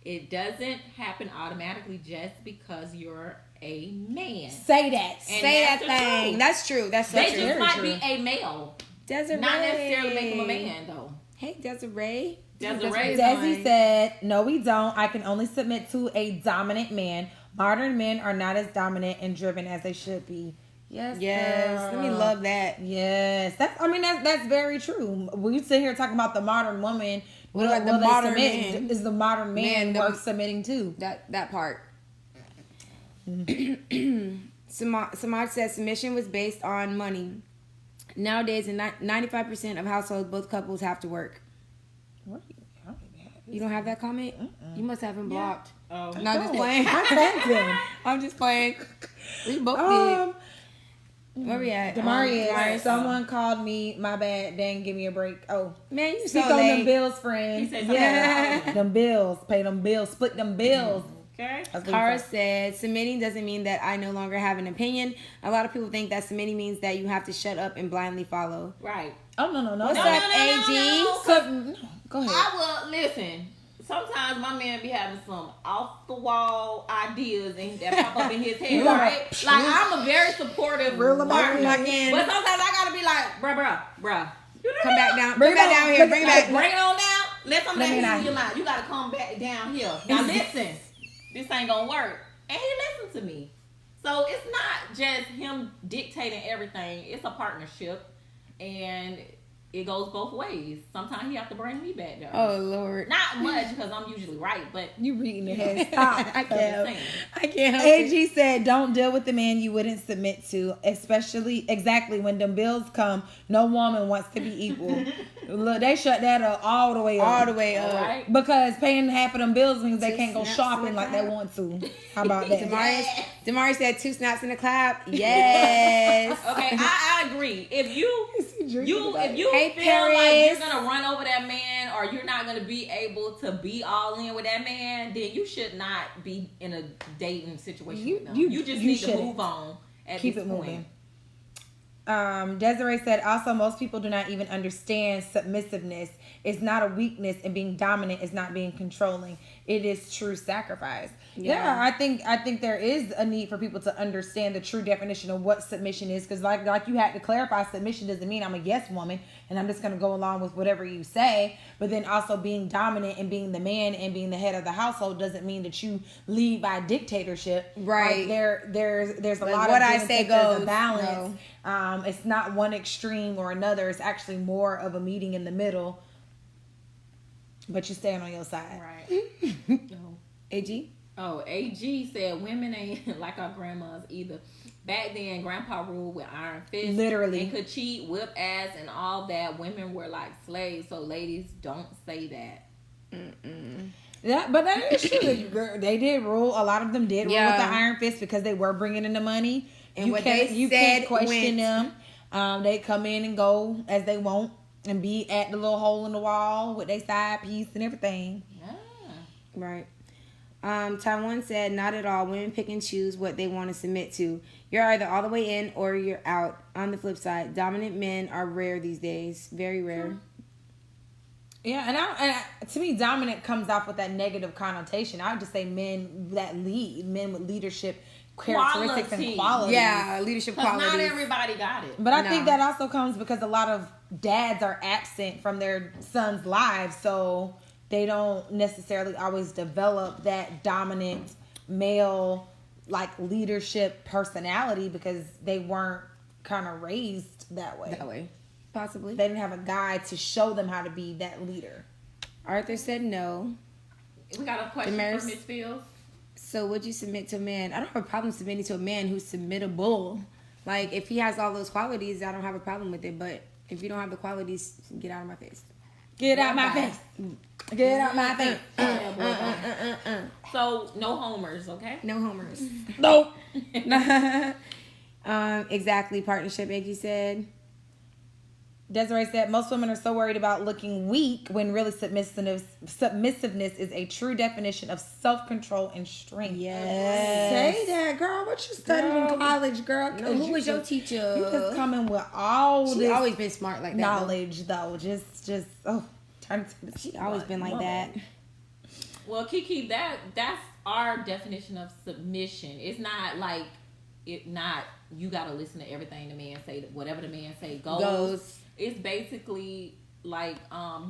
it doesn't happen automatically just because you're a man. Say that. And Say that that's the thing. truth. That's true. That's so They true. just Very might true. be a male. Desiree. Not necessarily make him a man, though. Hey, Desiree. Desiree. Desi said, no, we don't. I can only submit to a dominant man. Modern men are not as dominant and driven as they should be. Yes. Yes. Let me love that. Yes. That's very true. We sit here talking about the modern woman. What about the will they modern submit? man? Is the modern man Man, worth submitting to? That part. Samad says submission was based on money. Nowadays, in 95% of households, both couples have to work. What do you, I don't even have this. You don't have that comment? You must have him blocked. Oh. No, I'm just playing. I tagged him. I'm just playing. We both did. Where we at? Demarius, someone called me. My bad. Dang, give me a break. Oh, Man, you speak so on late. them bills, friend. He said something Yeah, about them bills. Pay them bills. Split them bills. Okay. That's what he Cara said. said, submitting doesn't mean that I no longer have an opinion. A lot of people think that submitting means that you have to shut up and blindly follow. Right. Oh no. What's No, up, no, no, AG? no, So, go ahead. I will listen. Sometimes my man be having some off the wall ideas and that pop up in his head, right? Like, I'm a very supportive Real about partner, it. but sometimes I gotta be like, bruh. Come back down. Bring Bring it back on. down here. Bring Bring it it back. back. Bring it on down. Let some of Let that me heat know. in your mind. You gotta come back down here. Now listen, this ain't gonna work. And he listened to me. So it's not just him dictating everything. It's a partnership, and it goes both ways. Sometimes he have to bring me back though. Oh, Lord. Not much because I'm usually right, but You reading the head. Stop. I can't. saying. I can't help it. AG said, don't deal with the man you wouldn't submit to, especially exactly when them bills come. No woman wants to be equal. Look, they shut that up all the way up. All the way all up. right. Because paying half of them bills means they Two can't go snaps shopping in a like they clap. want to. How about that? Damari said 2 snaps in the clap. Yes. Okay, I agree. If you Hey, feel Paris. like you're gonna run over that man or you're not gonna be able to be all in with that man, then you should not be in a dating situation with them. You just need to shouldn't. move on at Keep this it point. moving. Desiree said, also, most people do not even understand submissiveness. It's not a weakness, and being dominant is not being controlling. It is true sacrifice. Yeah, I think there is a need for people to understand the true definition of what submission is, because like you had to clarify, submission doesn't mean I'm a yes woman and I'm just going to go along with whatever you say. But then also being dominant and being the man and being the head of the household doesn't mean that you lead by dictatorship. Right. Like there's a Like, lot what of I give and say take. There's goes, a balance. no. It's not one extreme or another. It's actually more of a meeting in the middle. But you stand on your side. Right. AG? Oh, AG said women ain't like our grandmas either. Back then, grandpa ruled with iron fists. Literally. And could cheat, whip ass, and all that. Women were like slaves, so ladies, don't say that. Yeah, but that is true. They did rule. A lot of them did rule with the iron fist because they were bringing in the money. And what they can't question them. They come in and go as they want and be at the little hole in the wall with their side piece and everything. Yeah. Right. Taiwan said, not at all. Women pick and choose what they want to submit to. You're either all the way in or you're out. On the flip side, dominant men are rare these days. Very rare. Yeah, and to me, dominant comes off with that negative connotation. I would just say men that lead, men with leadership characteristics and qualities. Yeah, leadership qualities. Not everybody got it. But I think that also comes because a lot of dads are absent from their sons' lives, so they don't necessarily always develop that dominant male like leadership personality because they weren't kind of raised that way. Possibly. They didn't have a guy to show them how to be that leader. Arthur said no. We got a question from Miss Fields. So would you submit to a man? I don't have a problem submitting to a man who's submittable. Like, if he has all those qualities, I don't have a problem with it. But if you don't have the qualities, get out of my face. Get out my face. Get out my face. So, no homers, okay? No homers. Nope. Exactly. Partnership, AG said. Desiree said, most women are so worried about looking weak when really submissiveness is a true definition of self-control and strength. Yes. Say that, girl. What you studied in college, girl? No, who was your teacher? You just coming with all this always been smart like that. Knowledge, though. Just turn to She always been like that. Well, Kiki, that's our definition of submission. It's not like you gotta listen to everything the man say. Whatever the man say goes. It's basically like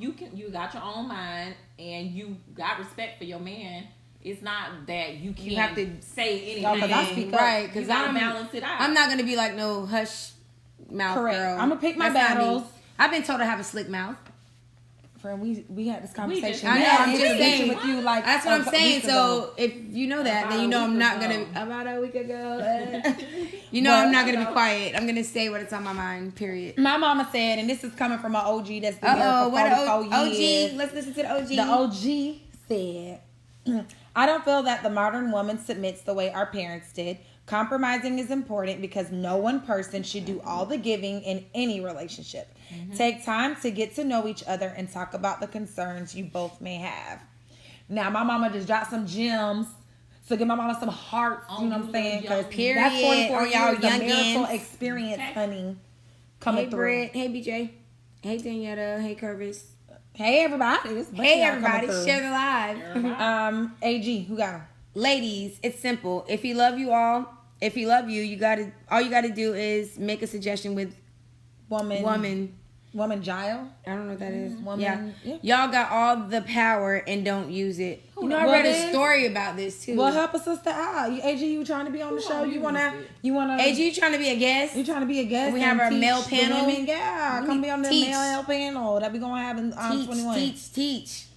you got your own mind and you got respect for your man. It's not that you can't have to say anything. I speak up. Right, because I'm balance it out. I'm not gonna be like no hush mouth Correct. girl. I'm gonna pick my That's not me. battles. I've been told to have a slick mouth. Friend, we had this conversation. I know, I'm just saying. With you, like, that's what I'm saying. week So ago. if you know that, then you know I'm not gonna. About a week ago, you know But- I'm not gonna be quiet. I'm gonna say what it's on my mind. Period. My mama said, and this is coming from an OG that's been here for what 44 years. OG? Let's listen to the OG. The OG said, I don't feel that the modern woman submits the way our parents did. Compromising is important because no one person should do all the giving in any relationship. Mm-hmm. Take time to get to know each other and talk about the concerns you both may have. Now, my mama just dropped some gems. So give my mama some hearts, you know what I'm saying? Because that's 44 on y'all years of marital youngins. experience, honey. Coming Hey through. Britt. Hey BJ. Hey Danietta. Hey Curvis. Hey, everybody. It's Hey y'all coming everybody. through. Share the live. AG, who got him? Ladies, it's simple. If he love you, all you gotta do is make a suggestion with Woman Gile. I don't know what that is. Woman. Yeah. Y'all got all the power and don't use it. You know, I read a story about this too. Well, help a sister out. AG, you trying to be on the show? You wanna? AG, you trying to be a guest? You trying to be a guest? We have our male panel. Women, yeah, come be on the male panel that we gonna have in 21. Teach.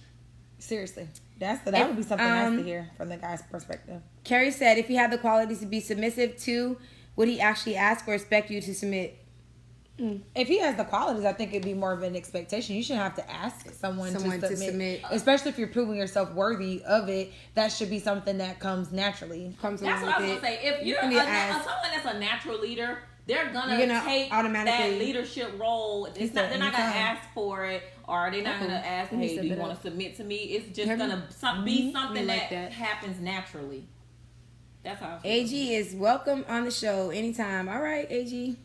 Seriously, that would be something nice to hear from the guy's perspective. Carrie said, if he had the qualities to be submissive to, would he actually ask or expect you to submit? If he has the qualities, I think it'd be more of an expectation. You shouldn't have to ask someone to submit. Especially if you're proving yourself worthy of it. That should be something that comes naturally. That's what I was going to say. If you're someone that's a natural leader, they're gonna take that leadership role. They're not going to ask for it, or they're not going to ask, hey, do you want to submit to me? It's just going to be something that happens naturally. That's how I feel. AG is welcome on the show anytime. All right, AG.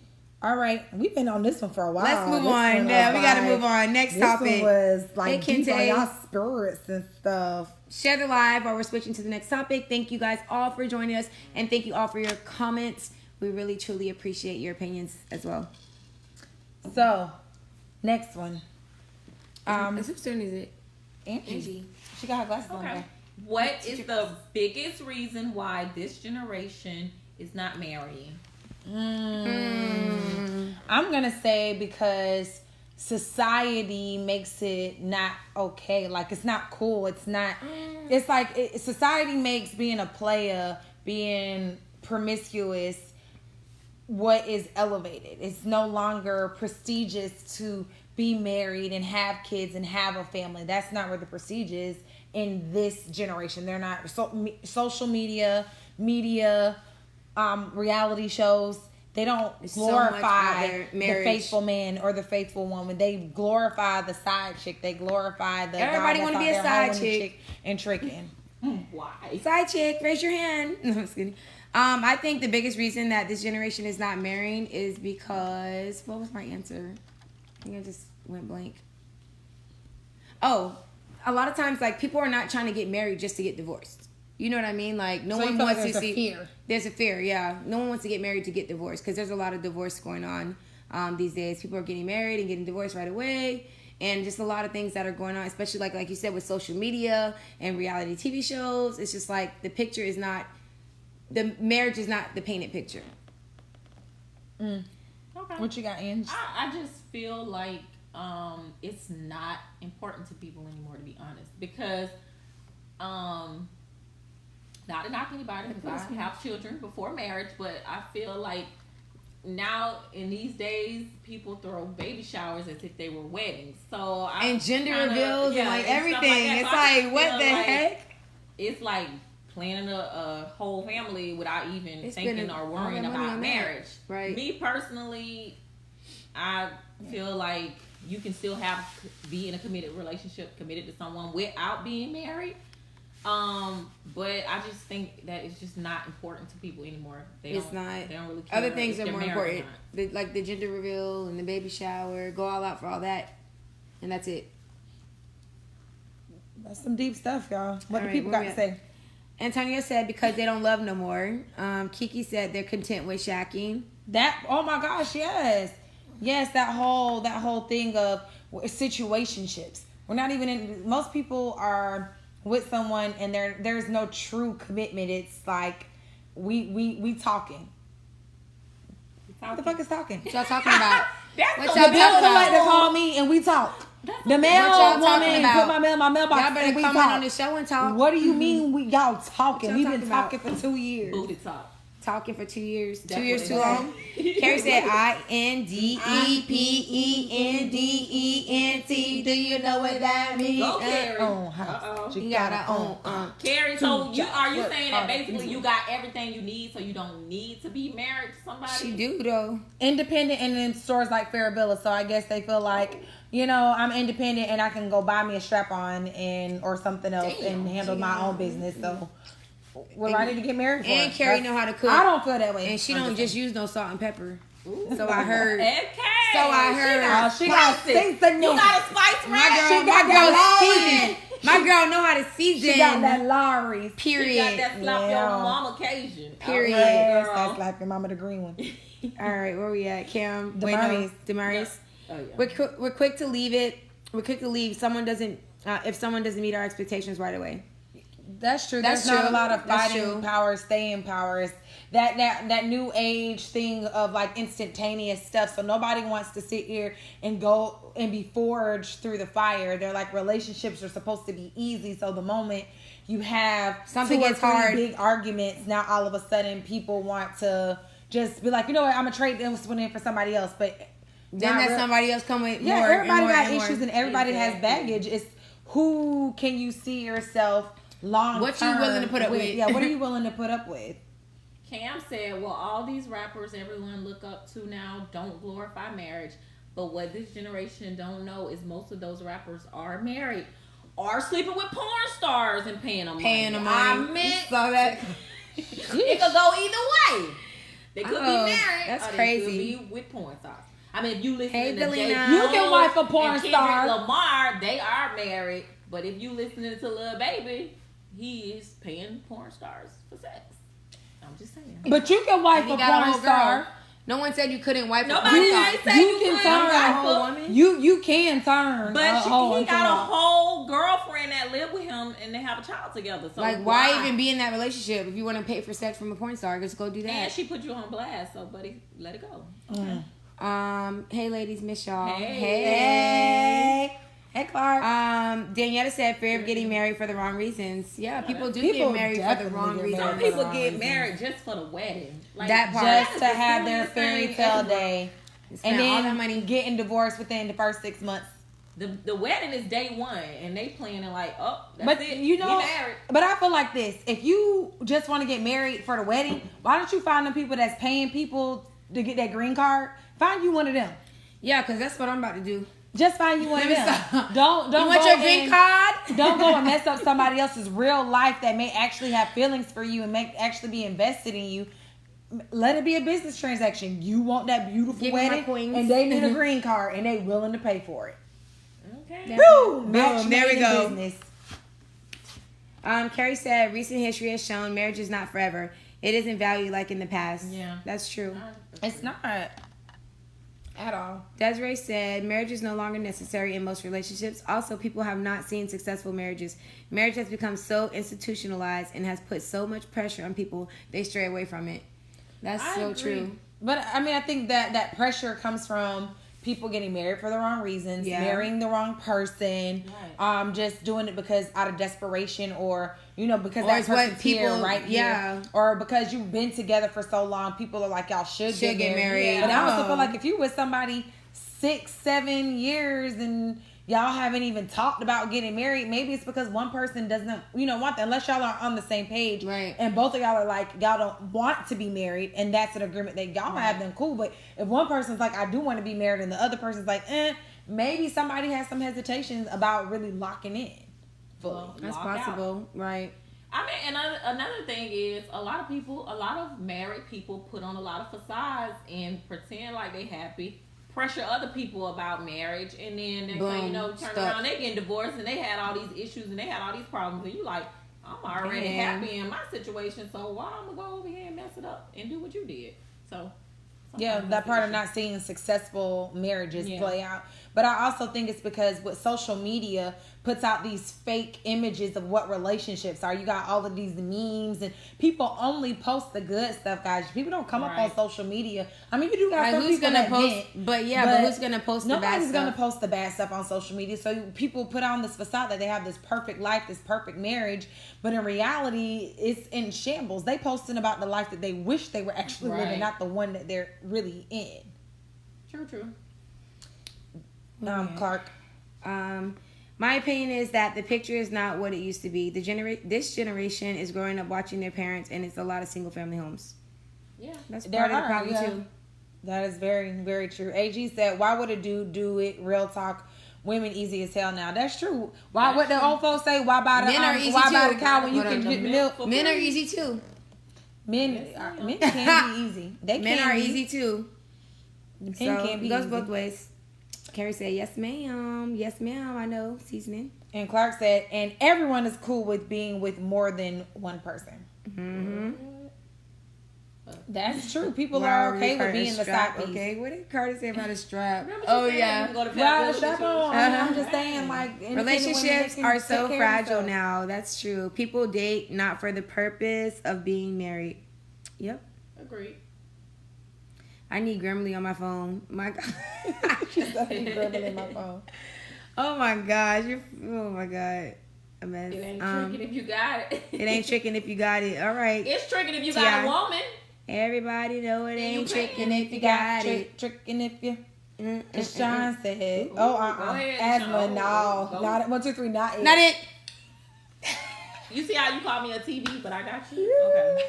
All right, we've been on this one for a while. Let's move on. Yeah, we got to move on. Next topic. This one was like hey, deep on y'all spirits and stuff. Share the live while we're switching to the next topic. Thank you guys all for joining us, and thank you all for your comments. We really, truly appreciate your opinions as well. So, next one. Whose turn is it? Angie. She got her glasses on. Okay. What is the biggest reason why this generation is not marrying? I'm gonna say because society makes it not okay. Like, it's not cool. It's not. It's like society makes being a player, being promiscuous, what is elevated. It's no longer prestigious to be married and have kids and have a family. That's not where the prestige is in this generation. They're not social media, reality shows. They don't glorify the faithful man or the faithful woman. They glorify the side chick. They glorify the everybody want to be a side chick and tricking. Why? Side chick, raise your hand. No, I'm just kidding. I think the biggest reason that this generation is not marrying is because, what was my answer? I think I just went blank. Oh, a lot of times, like, people are not trying to get married just to get divorced. You know what I mean? Like, no one wants to see. Fear. There's a fear, yeah. No one wants to get married to get divorced because there's a lot of divorce going on these days. People are getting married and getting divorced right away, and just a lot of things that are going on, especially like you said, with social media and reality TV shows. It's just like the marriage is not the painted picture. Okay. What you got, Ange? I just feel like it's not important to people anymore, to be honest, because not to knock anybody, because I have children before marriage, but I feel like now in these days people throw baby showers as if they were weddings. So and gender reveals and like everything. Like it's like what the heck? It's like planning a whole family without even thinking or worrying about marriage. Right. Me personally, I feel like you can still be in a committed relationship, committed to someone without being married. But I just think that it's just not important to people anymore. It's not. They don't really care. Other things are more important. Like the gender reveal and the baby shower. Go all out for all that. And that's it. That's some deep stuff, y'all. What do people got to say? Antonio said because they don't love no more. Kiki said they're content with shacking. That, oh my gosh, yes. Yes, that whole thing of situationships. We're not even in, most people are with someone and there's no true commitment. It's like we talking. What the fuck is talking? What y'all talking about? What y'all talking about? Like to call me and we talk. The mail woman put my mail in my mailbox. Y'all better come on the show and talk. What do you mean y'all talking? We've been talking for 2 years. Booty talk. Talking for 2 years. 2 years too long? Carrie said INDEPENDENT. Do you know what that means? Go, Carrie. She got her own. Carrie, so are you saying that basically you got everything you need, so you don't need to be married to somebody? She do though. Independent and in stores like Farabella, so I guess they feel like, you know, I'm independent and I can go buy me a strap-on or something else and handle my own business. So we're ready to get married. And Carrie know how to cook. I don't feel that way. And she don't just use no salt and pepper. Ooh. So I heard. Okay. So I heard. She got seasoning. You got a spice rack. My girl seasoned. My girl know how to season. She got that Lowry's. Period. She got that slap your mama Cajun. Period. Yes, that slap your mama the green one. All right, where we at, Cam? Damaris. Damaris. Yeah. Oh, yeah. We're quick to leave it. We're quick to leave. Someone doesn't. If someone doesn't meet our expectations right away. That's true. There's not a lot of fighting power, staying power. It's that new age thing of like instantaneous stuff. So nobody wants to sit here and go and be forged through the fire. They're like, relationships are supposed to be easy. So the moment you have something gets hard, big arguments, now all of a sudden people want to just be like, you know what, I'm gonna trade this one in for somebody else. But then that somebody else come with more. Everybody got issues more. And everybody has baggage. It's who can you see yourself long what you willing to put up with? Yeah, what are you willing to put up with? Cam said, well, all these rappers everyone look up to now don't glorify marriage, but what this generation don't know is most of those rappers are married, are sleeping with porn stars and paying them money. I meant so that it could go either way. They could be married. That's or crazy. They could be with porn stars. I mean, if you listen to Delina. You can wife a porn star. Lamar, they are married, but if you listening to Lil Baby, he is paying porn stars for sex. I'm just saying. But you can wife a porn star. No one said you couldn't wife a porn star. You can turn a whole woman. You can turn. But he got a whole girlfriend that live with him and they have a child together. So like, why even be in that relationship if you want to pay for sex from a porn star? Just go do that. And she put you on blast, so buddy, let it go. Okay. Hey ladies, miss y'all. Hey, Clark. Daniela said fear of getting married for the wrong reasons. Yeah, people get married for the wrong reasons. Some people get married just for the wedding. Like, that part. Just to have their fairy tale day. And then all that money getting divorced within the first 6 months. The wedding is day one, and they planning like, oh, that's but it. You know, get married. But I feel like this: if you just want to get married for the wedding, why don't you find the people that's paying people to get that green card? Find you one of them. Yeah, because that's what I'm about to do. Just find you one of them. Don't you want your green card? Don't go and mess up somebody else's real life that may actually have feelings for you and may actually be invested in you. Let it be a business transaction. You want that beautiful wedding, and they need a green card, and they willing to pay for it. Okay. Woo! Boom, there we go. Business. Carrie said, recent history has shown marriage is not forever. It isn't valued like in the past. Yeah. That's true. It's not at all. Desiree said, marriage is no longer necessary in most relationships. Also, people have not seen successful marriages. Marriage has become so institutionalized and has put so much pressure on people, they stray away from it. That's so true. But I mean, I think that pressure comes from people getting married for the wrong reasons, marrying the wrong person, just doing it because out of desperation, or because that person's here right here, or because you've been together for so long, people are like, y'all should get married. But I also feel like if you with somebody 6-7 years and y'all haven't even talked about getting married, maybe it's because one person doesn't want that, unless y'all are on the same page, right? And both of y'all are like, y'all don't want to be married, and that's an agreement that y'all have, then cool. But if one person's like, I do want to be married, and the other person's like, maybe somebody has some hesitations about really locking in fully. That's possible, right? I mean, another thing is a lot of married people put on a lot of facades and pretend like they happy, pressure other people about marriage, and then they turn around, they getting divorced, and they had all these issues and they had all these problems, and you like, I'm already happy in my situation, so why I'm gonna go over here and mess it up and do what you did? So that part of not seeing successful marriages play out. But I also think it's because with social media puts out these fake images of what relationships are. You got all of these memes, and people only post the good stuff, guys. People don't come up on social media. I mean, you do got some people that post, but who's gonna post the bad stuff? Nobody's gonna post the bad stuff on social media. So people put on this facade that they have this perfect life, this perfect marriage, but in reality, it's in shambles. They posting about the life that they wish they were actually living, not the one that they're really in. True. Clark. My opinion is that the picture is not what it used to be. This generation is growing up watching their parents, and it's a lot of single family homes. Yeah, that's part of the problem too. That is very, very true. AG said, "Why would a dude do it?" Real talk. Women easy as hell now. That's true. Why? What the old folks say? Why buy the cow when you can get milk? Men are easy too. Men can be easy. Men are easy too. Men can be. It goes both ways. Carrie said, yes, ma'am. Yes, ma'am. I know. Seasoning. And Clark said, and everyone is cool with being with more than one person. Mm-hmm. That's true. People are okay with being the side piece. Okay, what did Carter say about a strap? Strap on. I'm just saying, like, relationships are so fragile now. That's true. People date not for the purpose of being married. Yep. Agreed. I need Grammarly on my phone. My God. I need Grammarly on my phone. Oh my gosh. Oh my God. A mess. It ain't tricking if you got it. It ain't tricking if you got it. All right. It's tricking if you got a woman. Everybody know it ain't tricking if you got it. Tricking if you. Sean said, asthma, no. Not 1, 2, 3, not it. Not it. You see how you call me a TV, but I got you? Okay.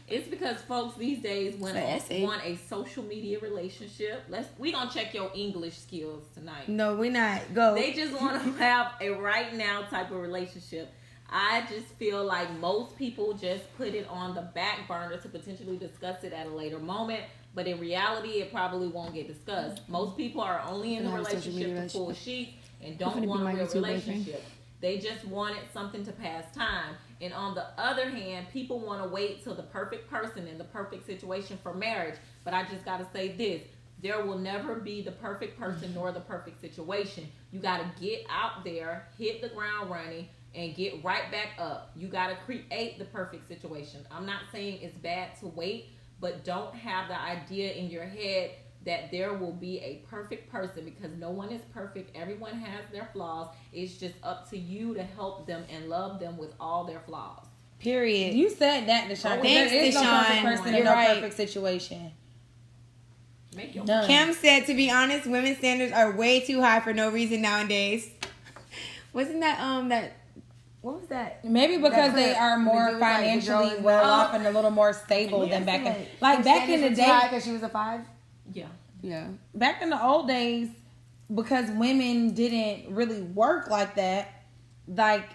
It's because folks these days want a social media relationship. We gonna check your English skills tonight. No, we not. Go. They just want to have a right now type of relationship. I just feel like most people just put it on the back burner to potentially discuss it at a later moment. But in reality, it probably won't get discussed. Most people are only in a relationship to pull sheets and don't want a real relationship. They just wanted something to pass time. And on the other hand, people want to wait till the perfect person in the perfect situation for marriage. But I just got to say this. There will never be the perfect person nor the perfect situation. You got to get out there, hit the ground running, and get right back up. You got to create the perfect situation. I'm not saying it's bad to wait, but don't have the idea in your head that there will be a perfect person, because no one is perfect. Everyone has their flaws. It's just up to you to help them and love them with all their flaws. Period. You said that, Deshaun. Thanks, there is no Deshaun. perfect person You're and no right. perfect situation. Make your None. Cam said, to be honest, women's standards are way too high for no reason nowadays. Wasn't that what was that? Maybe because they are more It was like the girl financially is well well- off and a little more stable than back in. Like Her back in the standards were too high day, because she was a 5. Yeah. Yeah. back in the old days, because women didn't really work like that, like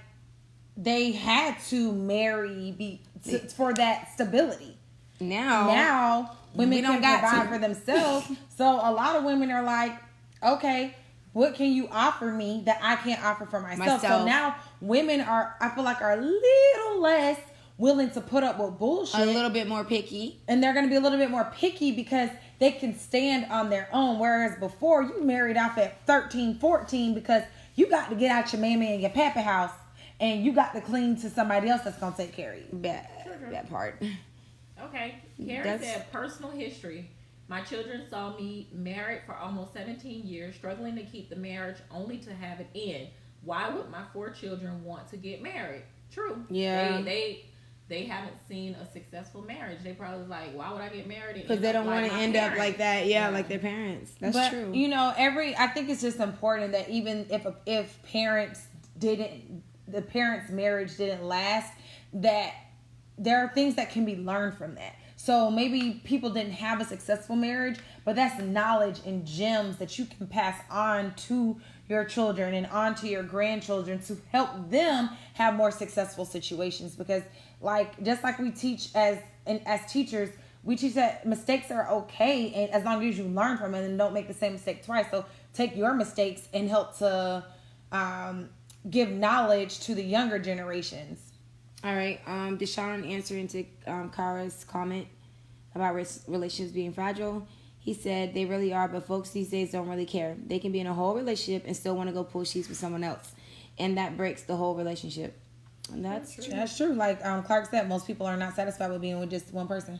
they had to marry for that stability. Now women we don't can got provide to. for themselves. So a lot of women are like, okay, what can you offer me that I can't offer for myself? So now women I feel like are a little less willing to put up with bullshit. A little bit more picky. And they're going to be a little bit more picky because they can stand on their own. Whereas before, you married off at 13, 14 because you got to get out your mammy and your papa house and you got to cling to somebody else that's going to take care of you. That part. Okay. Karen said, personal history. My children saw me married for almost 17 years, struggling to keep the marriage only to have it end. Why would my 4 children want to get married? True. Yeah. They haven't seen a successful marriage. They probably was like, why would I get married? Because they don't want to end up like that. Yeah, like their parents. That's true. You know, I think it's just important that even if the parents' marriage didn't last, that there are things that can be learned from that. So maybe people didn't have a successful marriage, but that's knowledge and gems that you can pass on to your children and on to your grandchildren to help them have more successful situations. Because just like we teach as teachers, we teach that mistakes are okay, and as long as you learn from it and don't make the same mistake twice. So take your mistakes and help to give knowledge to the younger generations. All right. Deshaun answering to Kara's comment about relationships being fragile. He said they really are, but folks these days don't really care. They can be in a whole relationship and still want to go pull sheets with someone else, and that breaks the whole relationship. And that's true. That's true. Like Clark said, most people are not satisfied with being with just one person.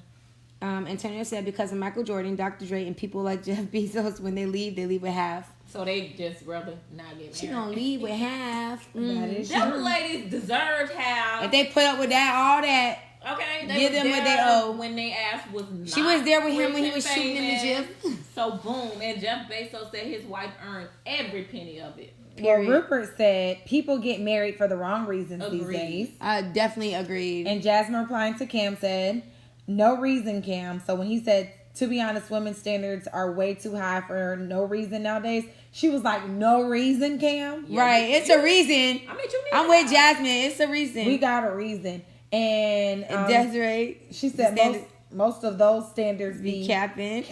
Antonio said because of Michael Jordan, Dr. Dre, and people like Jeff Bezos, when they leave with half. So they just rather not get married. She gonna leave with half. That is Them true. ladies deserved half. If they put up with that, all that. Okay, Give them what they owe. When they ass was not She was there with him rich when he and was shooting in the famous. gym. So boom, and Jeff Bezos said his wife earned every penny of it. Well, Rupert said people get married for the wrong reasons these Agreed. days. I definitely agreed. And Jasmine replying to Cam said, no reason, Cam. So when he said, to be honest, women's standards are way too high for no reason nowadays, she was like, no reason, Cam? Yeah, right, it's a reason. I mean, you need I'm with Jasmine. It's a reason. We got a reason. And Desiree, she said most of those standards be capping.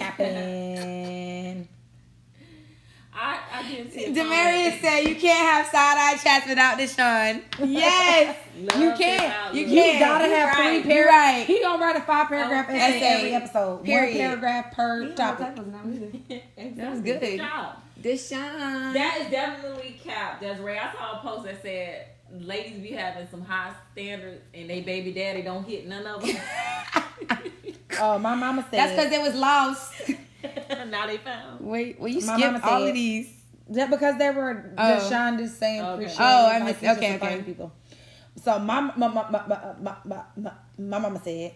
I didn't see Demarius said you can't have side-eye chats without Deshaun. Yes, you can't. You can't. You gotta have 3 paragraphs. Right. He gonna write a 5-paragraph essay every episode. Period. 1 paragraph per topic. That was good. Good job. Deshaun. That is definitely cap. Desiree, I saw a post that said ladies be having some high standards and they baby daddy don't hit none of them. Oh, my mama said That's because it was lost. Now they found. Wait, well, you My mama skipped all said- of these. Just because they were Deshaun just saying Okay. appreciate. Oh, I like, missed- it's just okay, to find okay. people. So my mama said,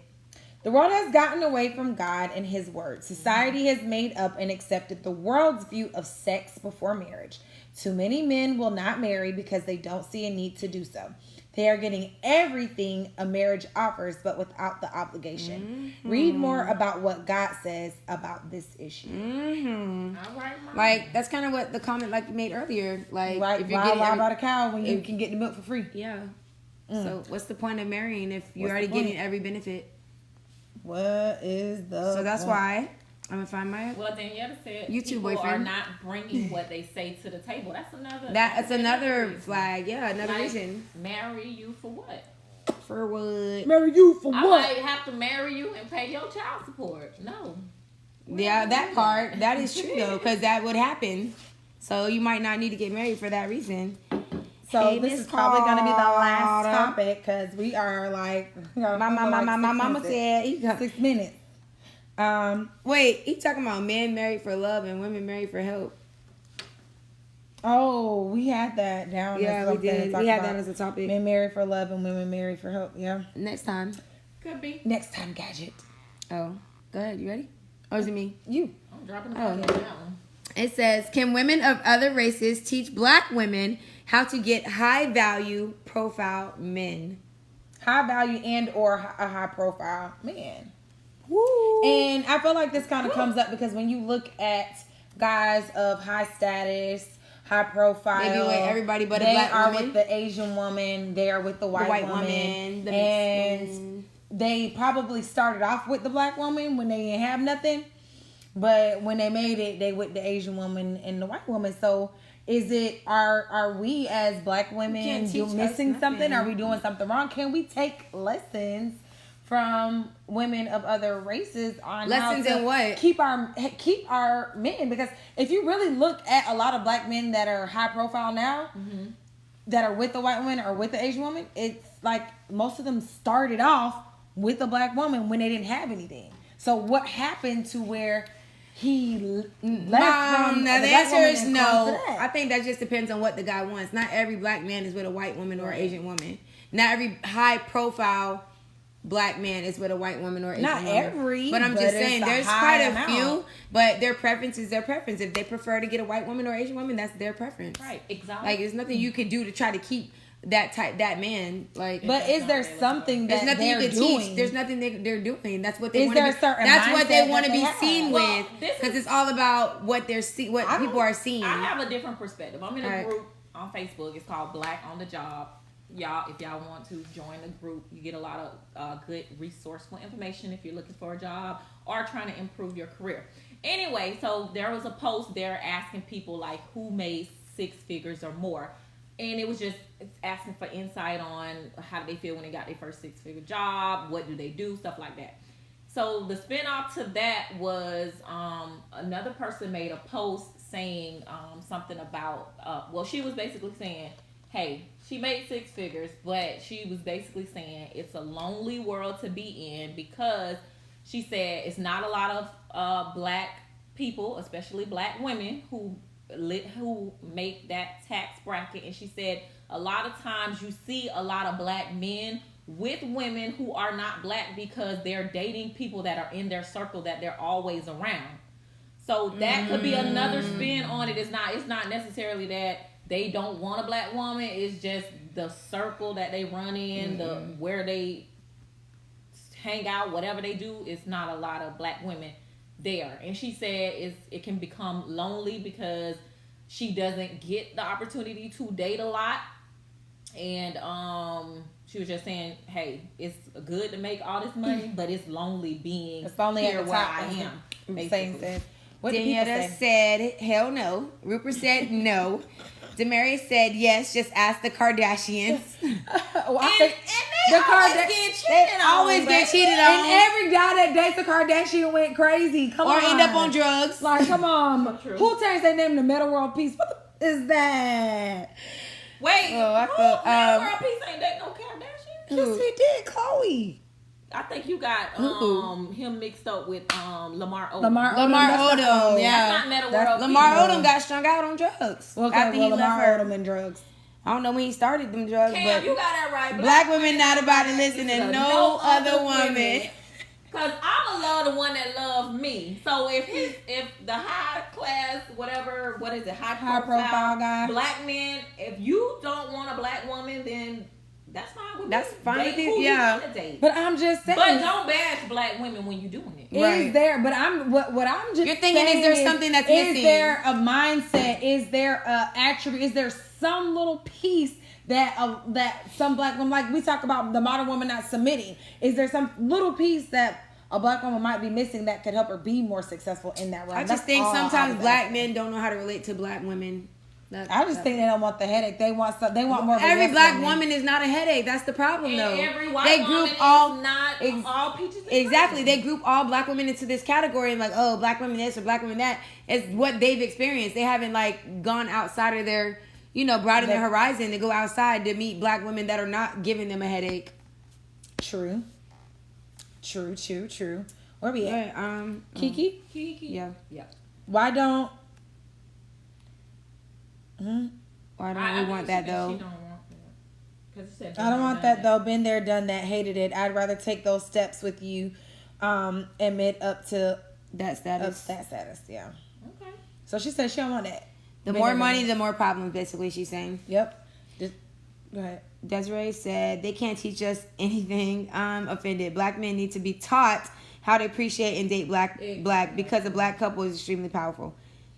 the world has gotten away from God and His word. Society has made up and accepted the world's view of sex before marriage. Too many men will not marry because they don't see a need to do so. They are getting everything a marriage offers, but without the obligation. Read more about what God says about this issue. All right, Mom. Like, that's kind of what the comment like you made earlier. Like, Right? if you're Why getting lie about a cow when you can get the milk for free? yeah. So what's the point of marrying if you're What's already the point? getting every benefit? What is the So that's point? why I'm gonna find my. Well, Daniela said You too, people are boyfriend. not bringing what they say to the table. That's another. That's another reason. flag. Yeah, another Like, reason. Marry you for what? For what? Marry you for I what? might have to marry you and pay your child support. No. Yeah, that part. That is true, though, because that would happen. So you might not need to get married for that reason. So Hey, this Miss is probably going to be the last Carter. topic because we are like, My mama said, 6 minutes. wait, he talking about men married for love and women married for help. Oh, we had that down. Yeah, as we something to did. talk We had about. that as a topic. Men married for love and women married for help. Yeah. Next time. Could be. Next time, Gadget. Oh, go ahead. You ready? Or is it me? You. I'm dropping the Oh. phone on that one. It says, can women of other races teach black women how to get high value profile men? High value and or a high profile man. Woo. And I feel like this kind of comes up because when you look at guys of high status, high profile, They be with everybody but a they black are woman. with the Asian woman, they are with the white, woman, the mixed and woman. they probably started off with the black woman when they didn't have nothing, but when they made it, they with the Asian woman and the white woman. So is it are we as black women can't teach us missing something? nothing. Are we doing something wrong? Can we take lessons from women of other races on Lessons how to in what? keep our men? Because if you really look at a lot of black men that are high profile now, that are with the white woman or with the Asian woman, it's like most of them started off with a black woman when they didn't have anything. So what happened to where he left from Now the the black answer woman is and no. come to that? I think that just depends on what the guy wants. Not every black man is with a white woman or an Asian woman. Not every high profile black man is with a white woman or Asian Not woman. every, But I'm but just it's saying a there's high quite a amount. few, but their preference is their preference. If they prefer to get a white woman or Asian woman, that's their preference. Right, exactly. Like there's nothing you could do to try to keep that man. Like But is there something there's that nothing you they're can doing? teach. There's nothing they're doing. That's what they Is want to there be. a certain That's what they mindset want to that be they have? seen Well, with. this Because is- it's all about what I people are seeing. I have a different perspective. I'm in a Alright. group on Facebook. It's called Black on the Job. Y'all, if y'all want to join the group, you get a lot of good resourceful information if you're looking for a job or trying to improve your career. Anyway, so there was a post there asking people like who made 6 figures or more. And it was just asking for insight on how do they feel when they got their first 6-figure job, what do they do, stuff like that. So the spin-off to that was another person made a post saying something about, she was basically saying, hey, she made 6 figures, but she was basically saying it's a lonely world to be in because she said it's not a lot of black people, especially black women, who make that tax bracket. And she said a lot of times you see a lot of black men with women who are not black because they're dating people that are in their circle that they're always around. So that could be another spin on it. It's not necessarily that they don't want a black woman. It's just the circle that they run in, the where they hang out, whatever they do. It's not a lot of black women there. And she said it can become lonely because she doesn't get the opportunity to date a lot. And she was just saying, hey, it's good to make all this money, but it's lonely being It's only here at the where top. I am. Saying basically. said. What did people Daniela say? said, hell no. Rupert said no. Damaris said yes, just ask the Kardashians. Well, I And think they the always Karda- get cheated They on. always get baby. cheated and on. every guy that dates a Kardashian went crazy. Come Or on. end up on drugs. Like, come on. True. Who changed their name to Metal World Peace? What the is that? Wait, Oh, I thought, World Peace ain't dating no Kardashian. Yes, he did, Chloe. I think you got Who? him mixed up with Lamar Odom. Lamar Odom, that's yeah. That's not Metal That's- World Lamar Peace. Odom got strung out on drugs Okay, after he left Lamar her. Odom and drugs. I don't know when he started them drugs, Cam, but you got that right. black women not about to listen to no other woman. Cause I'ma love the one that loves me. So if the high class, whatever, what is it, high profile guy. black men, if you don't want a black woman, then that's fine with That's me. fine Date with you, who yeah. wanna date. But I'm just saying. But don't bash black women when you're doing it. Right. Is there? But I'm what I'm just. You're thinking, is saying there something that's missing? Is there a mindset? Is there a attribute? Is there some little piece that some black woman, like we talk about the modern woman not submitting? Is there some little piece that a black woman might be missing that could help her be more successful in that realm? I just That's think all I sometimes was black asking. men don't know how to relate to black women. I just think they don't want the headache. They want some. They want more. Every black woman is not a headache. That's the problem, though. Every white woman is not all peaches and exactly. They group all black women into this category and like, oh, black women this or black women that. It's what they've experienced. They haven't like gone outside of their, broaden their horizon to go outside to meet black women that are not giving them a headache. True. Where we at? Kiki. Yeah. Why don't? Why don't we want that though? She don't want that. I don't want that though. Been there, done that, hated it. I'd rather take those steps with you, admit up to that status. Yeah. Okay. So she said she don't want that. The more money, the more problems. Basically, she's saying. Yep. Just go ahead. Desiree said they can't teach us anything. I'm offended. Black men need to be taught how to appreciate and date black because a black couple is extremely powerful.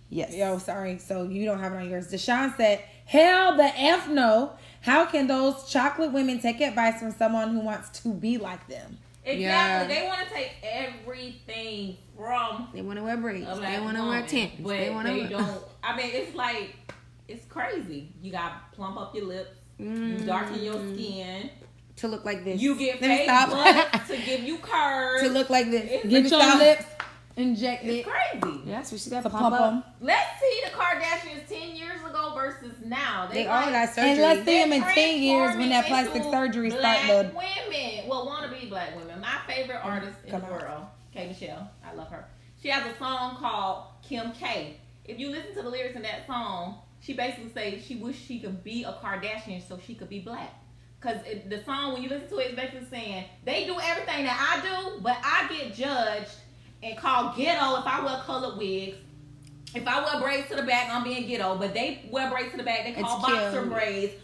Yes. Yo, sorry. So you don't have it on yours. Deshaun said, hell the F no. How can those chocolate women take advice from someone who wants to be like them? Exactly. Yeah. They want to take everything from. They want to wear braids. They want to wear tents. But they don't. I mean, it's like, it's crazy. You got to plump up your lips. You darken your skin. To look like this. You get fake butts to give you curves. To look like this. Get your lips injected. It's crazy. Yeah, that's what she got To to pump up. Let's see the Kardashians 10 years ago versus now. They all got surgery. And let's see them in 10 years when that plastic surgery starts. Black women. Well, wannabe black women. My favorite artist in the world, K. Michelle. I love her. She has a song called Kim K. If you listen to the lyrics in that song, she basically says she wished she could be a Kardashian so she could be black. Because the song, when you listen to it, it's basically saying, they do everything that I do, but I get judged and called ghetto if I wear colored wigs. If I wear braids to the back, I'm being ghetto. But they wear braids to the back, they call boxer braids.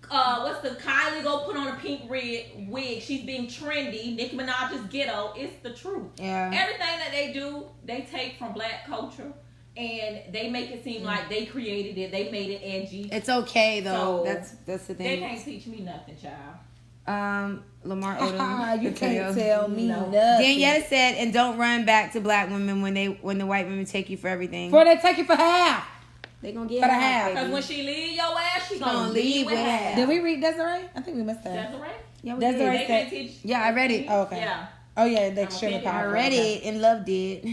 What's the Kylie go put on a pink red wig? She's being trendy. Nicki Minaj is ghetto. It's the truth. Yeah. Everything that they do, they take from black culture. And they make it seem like they created it. They made it edgy. It's okay though. So, that's the thing. They can't teach me nothing, child. Lamar Odom. You can't tell me nothing. Danielle said, and don't run back to black women when the white women take you for everything. Before they take you for half. They gonna get for the half. Because when she leave your ass, she gonna leave with half. Did we read Desiree? I think we missed that. Desiree? Yeah, we Desiree did. They can't teach. Yeah, I read it. Oh, okay. Yeah. Oh yeah, the extremely powerful. I read it and loved it.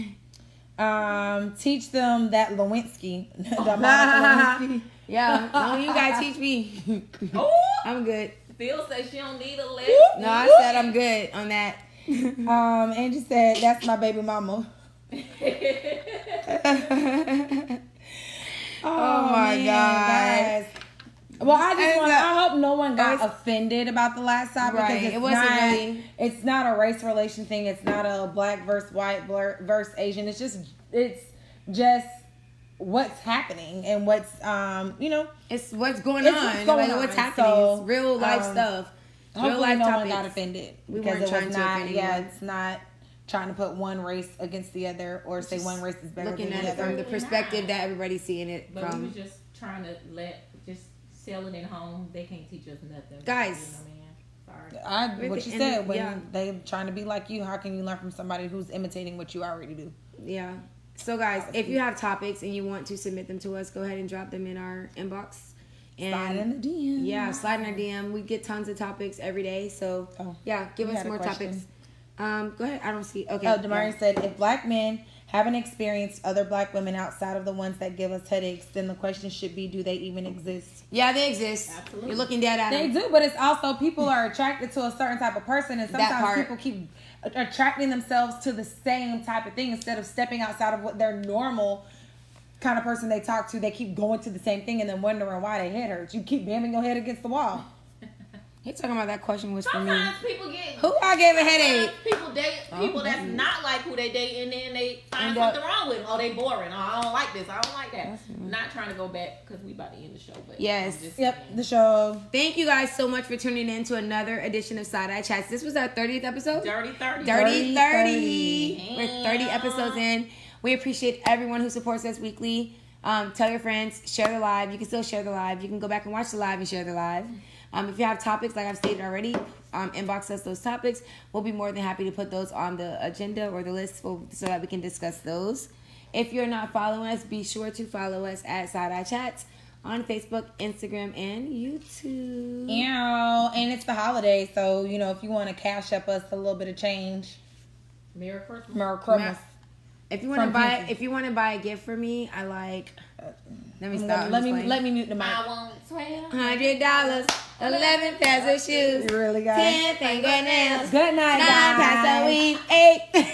Teach them that Lewinsky. Lewinsky. Yeah, no, you gotta teach me. Oh, I'm good. Phil says she don't need a list. No, I said I'm good on that. Angie said that's my baby mama. Oh my God. Guys. Well, I hope no one got offended about the last time because it's not a race relation thing. It's not a black versus white versus Asian. It's just what's happening and what's it's what's going on. What's happening. So, it's real life stuff. Real life no one got offended because it was not. It's not trying to put one race against the other or say one race is better than the other. Looking at it from the perspective that everybody's seeing it but from. we was just trying to sell it at home. They can't teach us nothing. Guys. Sorry. What you said, when they trying to be like you, how can you learn from somebody who's imitating what you already do? Yeah. So guys, if you have topics and you want to submit them to us, go ahead and drop them in our inbox. And slide in the DM. Yeah, slide in our DM. We get tons of topics every day. So give us more topics. Go ahead. I don't see. Okay. Damari said, if black men haven't experienced other black women outside of the ones that give us headaches, then the question should be, do they even exist? Yeah, they exist. Absolutely. You're looking dead at them. They do, but it's also people are attracted to a certain type of person, and sometimes people keep attracting themselves to the same type of thing instead of stepping outside of what their normal kind of person they talk to. They keep going to the same thing and then wondering why their head hurts. You keep bamming your head against the wall. He talking about that question was for me. Sometimes people get who I gave a headache. People date people that's not like who they date, and then they find something wrong with them. Oh, they boring. Oh, I don't like this. I don't like that. Not trying to go back because we about to end the show. But yes. The show. Thank you guys so much for tuning in to another edition of Side Eye Chats. This was our 30th episode. Dirty 30. Dirty 30. We're 30 episodes in. We appreciate everyone who supports us weekly. Tell your friends. Share the live. You can still share the live. You can go back and watch the live and share the live. If you have topics, like I've stated already, inbox us those topics. We'll be more than happy to put those on the agenda or the list so that we can discuss those. If you're not following us, be sure to follow us at Side Eye Chats on Facebook, Instagram, and YouTube. Yeah, and it's the holidays, so you know if you want to cash up us a little bit of change. Merry Christmas. Merry Christmas. If you want to buy a gift for me, I like. Let me stop. Let me mute the mic. I want $100, 11 pairs of shoes, You really got 10 fingernails, Good night, 9 guys. packs of weed, 8.